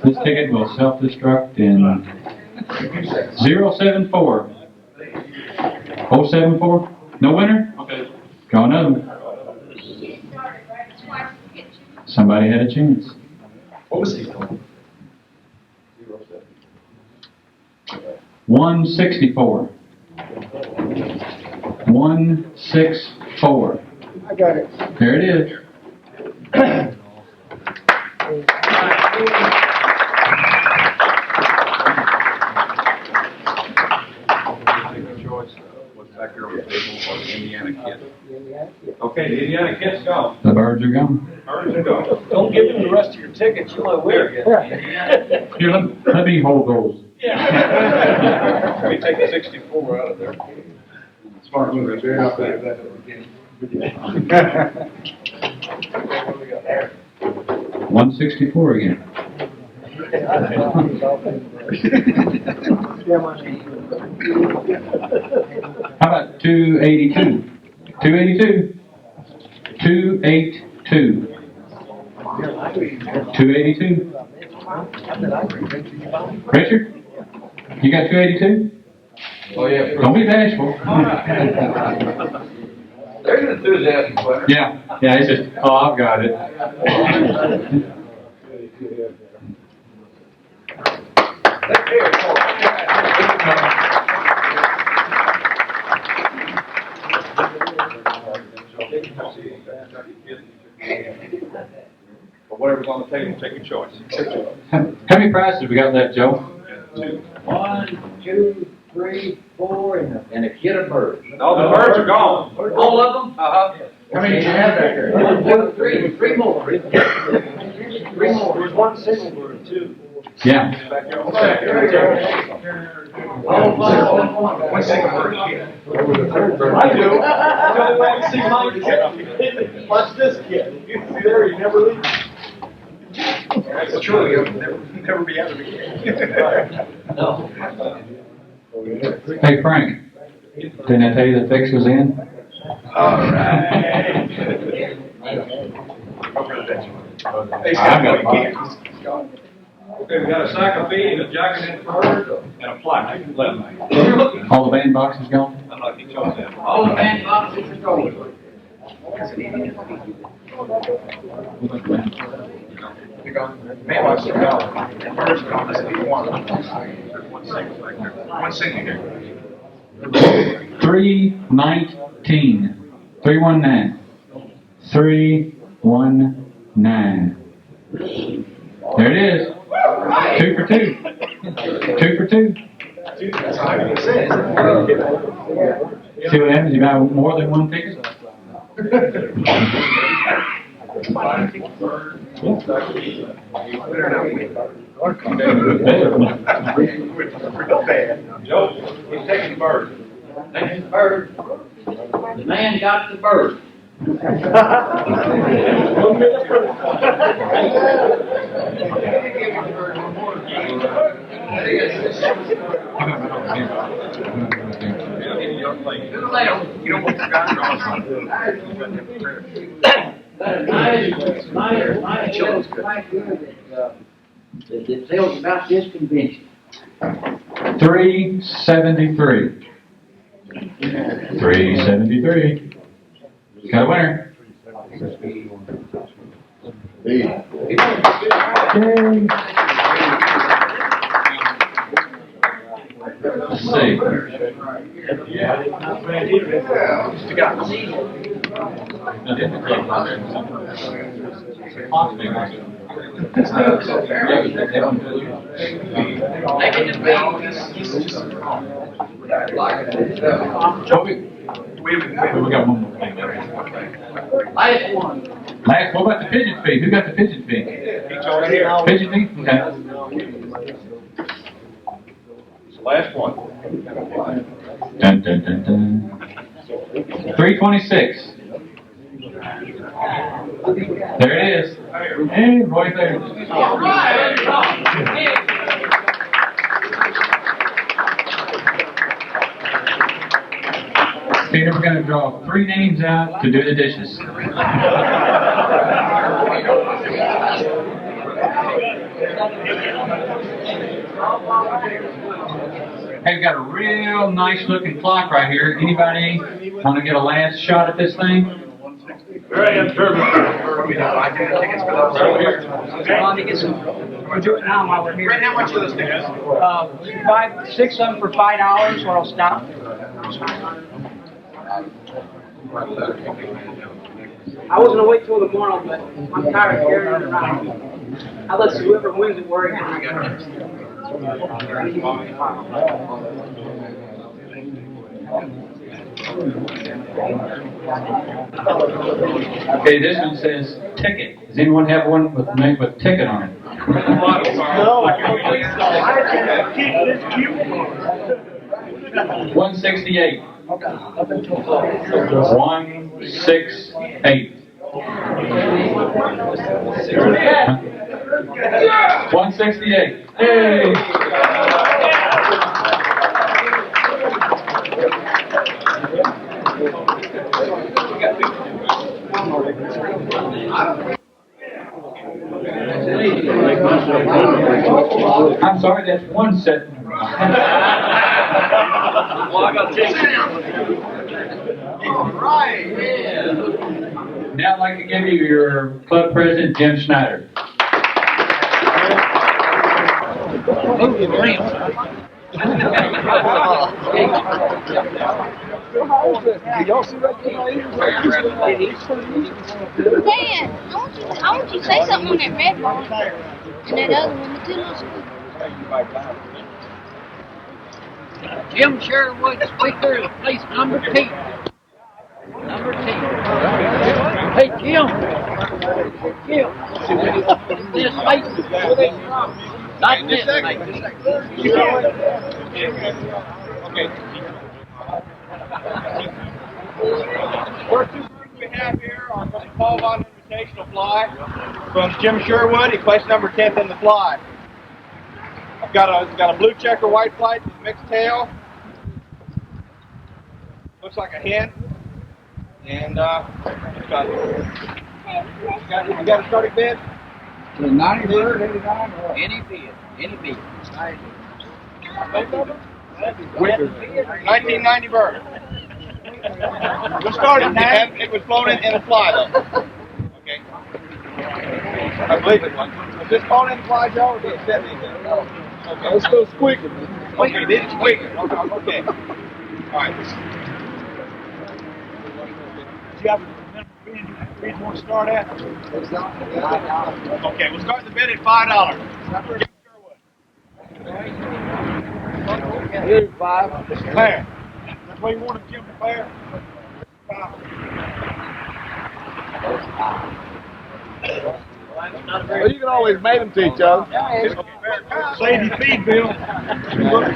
This ticket will self-destruct in 074. 074? No winner? Okay. Draw another one. Somebody had a chance. What was he going? 164. 164. I got it. There it is. back there on the table for the Indiana kid. Okay, the Indiana kid's gone. The birds are gone. Birds are gone. Don't give him the rest of your tickets. You might win again. Here, let me hold those. Let me take the 64 out of there. Smart move right there. 164 again. How about 282? 282. 282. 282. Richard, you got 282? Oh, yeah. Don't be bashful. There's an enthusiasm, player. Yeah, it's just, oh, I've got it. But whatever's on the table, take your choice. How many prizes we got left, Joe? 2. 1, 2, 3, 4, and a kid of birds. No, the birds are gone. All of them? Uh-huh. How many do you have back there? 1, 2, 3. 3 more. 3 more. There's one single bird, too. Yeah. One single bird kid. I do. I don't want to see my kid. Watch this kid. You see there, you never leave. That's true. You'll never be out of the game. No. Hey, Frank, didn't I tell you the fix was in? All right. I've got Okay, we got a sack of feed, a jacket and bird, and a plaque. all the band boxes gone? I'm not going to chose that. All the band boxes are going. Man, the bird's gone. This is one single here. 319. 319. 319. There it is. 2 for 2. 2 for 2. See what happens? You buy more than one ticket? Joe, he's taking the bird. Taking the bird. The man got the bird. You don't want the guy that tells about this convention. 373. 373. Got a winner. Yay. Let's see. We got one more thing. Last one. Last, what about the pigeon feed? Who got the pigeon feed? Pigeon feed? Okay. Last one. Dun, dun, dun, dun. 326. There it is. Hey, right there. All right. Peter, we're going to draw 3 names out to do the dishes. Hey, we've got a real nice looking clock right here. Anybody want to get a last shot at this thing? Very observant. We'll do it now while we're here. Right now, how much are those tickets? 6 of them for $5, or I'll stop. I was gonna wait till tomorrow, but I'm tired of carrying it around. I'll let whoever wins it worry. Okay, this one says ticket. Does anyone have one with ticket on it? No, I can't keep this cute. 168. 168. 168. Hey! I'm sorry, that's one set. Well, I got to take it. All right. Yeah. Now I'd like to give you your club president, Jim Schneider. Move your lamp. Y'all see that? Dan, I want you to say something on that red ball and that other one, the two little squeakers. Jim Sherwood, speaker, place number 10. Number 10. Hey, Jim. Jim. This mate. Not this mate. First two birds we have here are from the 12-on invitational fly from Jim Sherwood. He placed number 10th in the fly. I've got a blue checker white flight with mixed tail. Looks like a hen. And you got a starting bid? The 90 bird, 89 or any bid. Any bid. 1990 bird. We'll start at 9. It was flown in a fly though. Okay. I believe it was. Was this flown in a fly, Joe, or did it set anything? Okay. Let's go squeaking. Okay, did it squeaking? Okay. All right. Do you have a bid you want to start at? Okay, we'll start the bid at $5. Here's 5. It's fair. That's why you want to give them fair. Well, you can always make them to each other. Save your feed, Bill.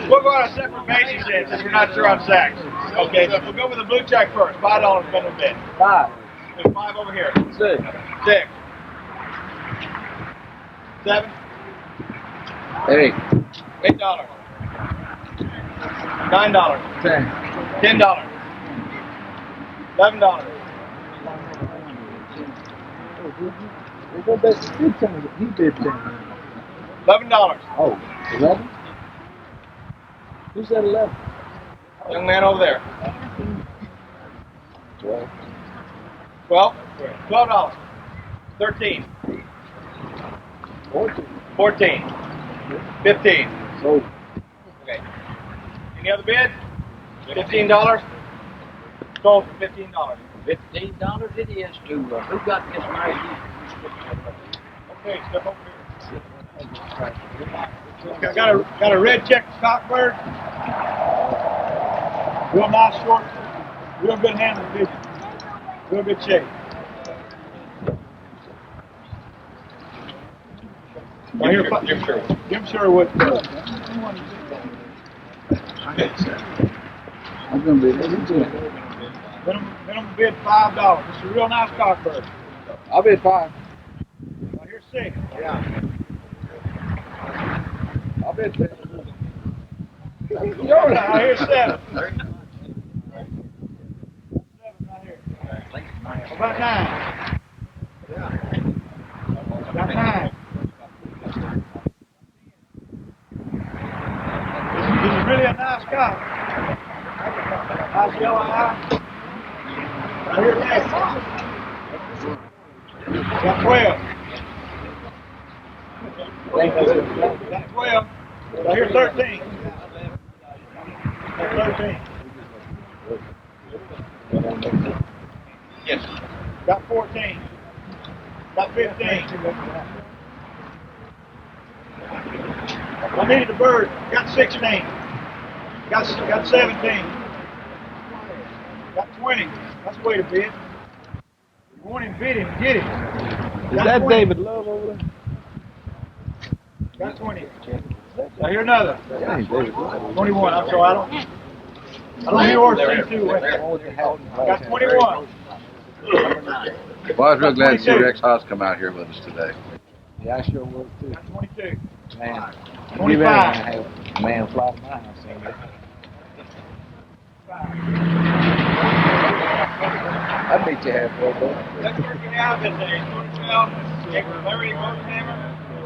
We'll go on a separate basis then, since we're not sure on sacks. Okay, we'll go with the blue check first. $5 minimum bid. 5. There's 5 over here. 6. 6. 7. 8. $8. $9. 10. $10. $11. He bid 10. $11. Oh, 11? Who said 11? Young man over there. 12. 12. $12. 13. 14. 14. 15. Sold. Okay. Any other bid? $15. Sold for $15. $15 it is to who got this nice? Okay, step over here. Got a red checked stockbird. Real nice short, real good handling pigeon. Real good shape. Right here, Jim Sherwood. Jim Sherwood. I'm going to bid minimum bid $5. It's a real nice cockbird. I'll bid 5. Now here's 6. Yeah. I'll bid 6. Now here's 7. 7 right here. About 9. About 9. This is really a nice cock. Nice yellow eye. Right here, 10. Got 12. Got 12. Right here, 13. Got 13. Yes. Got 14. Got 15. I needed the bird. Got 16. Got 17. Got 20. Let's wait a bit. We want him bid him. Get him. Is that David Love over there? Got 20. I hear another. That ain't David Love. 21. I'm sorry. I don't hear or see too well. Got 21. Well, I was real glad to see Rex Haas come out here with us today. Yeah, I sure was too. Got 22. Man, 25. You better not have a man fly to my house ain't it? I beat you halfway, bro. Let's work it out this day. 12. Larry Rosenhammer.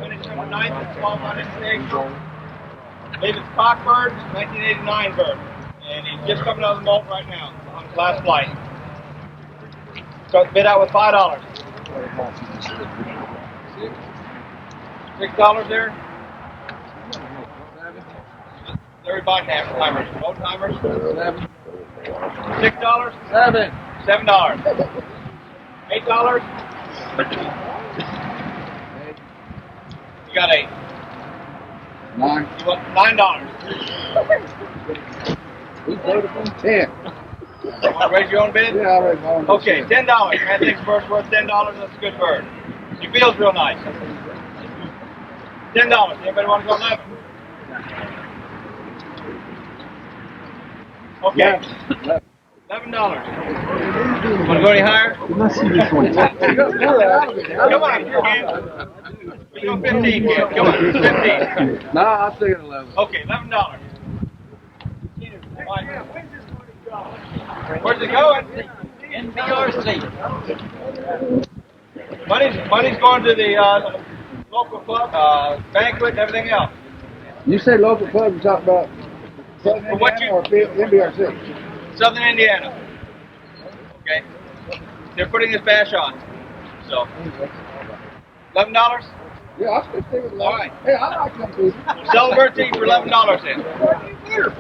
Finished number 9th at 12 on this day. David Stockbird, 1989 bird. And he's just coming out of the molt right now on his last flight. Start the bid out with $5. $6 there. Larry Bothammer timers. Both timers. $6. $7. $7. $8. You got 8. 9. You want $9. We voted on 10. You want to raise your own bid? Yeah, I raised my own. Okay, $10. Man thinks the bird's worth $10. That's a good bird. She feels real nice. $10. Anybody want to go 11? Okay. $11. Want to go any higher? Let's see this one. Come on, your hand. We go 15, kid. Come on, 15. No, I'll stick at 11. Okay, $11. Where's it going? NBRC. Money's going to the local club, banquet, and everything else. You say local club, you talk about Southern For what Indiana or NBRC? Southern Indiana. Okay. They're putting this bash on. So, $11? Yeah, I'll stick with 11. All right. Hey, I like them too. Sell the bird to you for $11 then. You're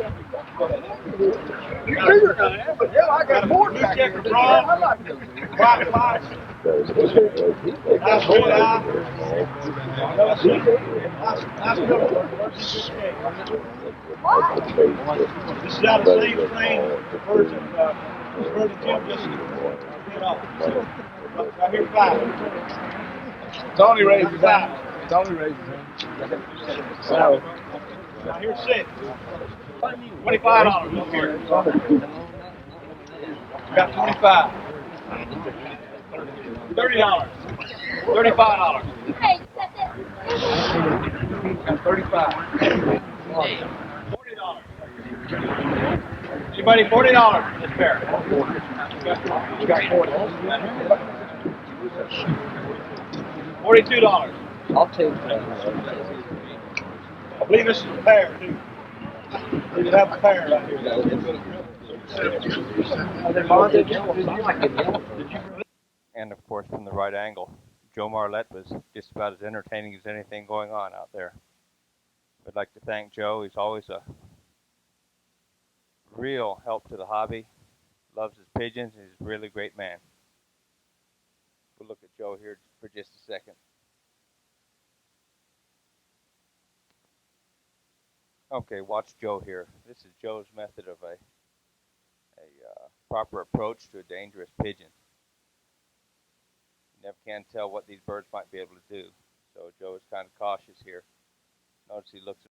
bigger than I am, but yeah, I got more back here. I like them. White flies. Nice red eye. Nice little. This is out of the same strain. Birds of Jim just hit off. Right here, 5. Tony raises that. Tony raises him. So. Now here's 6. $25 up here. Got 25. $30. $35. Hey, set that. Got 35. $40. Anybody $40? That's fair. You got 40. $42. I'll take that. I believe this is a pair too. We have a pair right here. And of course, from the right angle, Joe Marlette was just about as entertaining as anything going on out there. I'd like to thank Joe. He's always a real help to the hobby. Loves his pigeons, and he's a really great man. We'll look at Joe here for just a second. Okay, watch Joe here. This is Joe's method of a proper approach to a dangerous pigeon. You never can tell what these birds might be able to do. So Joe is kind of cautious here. Notice he looks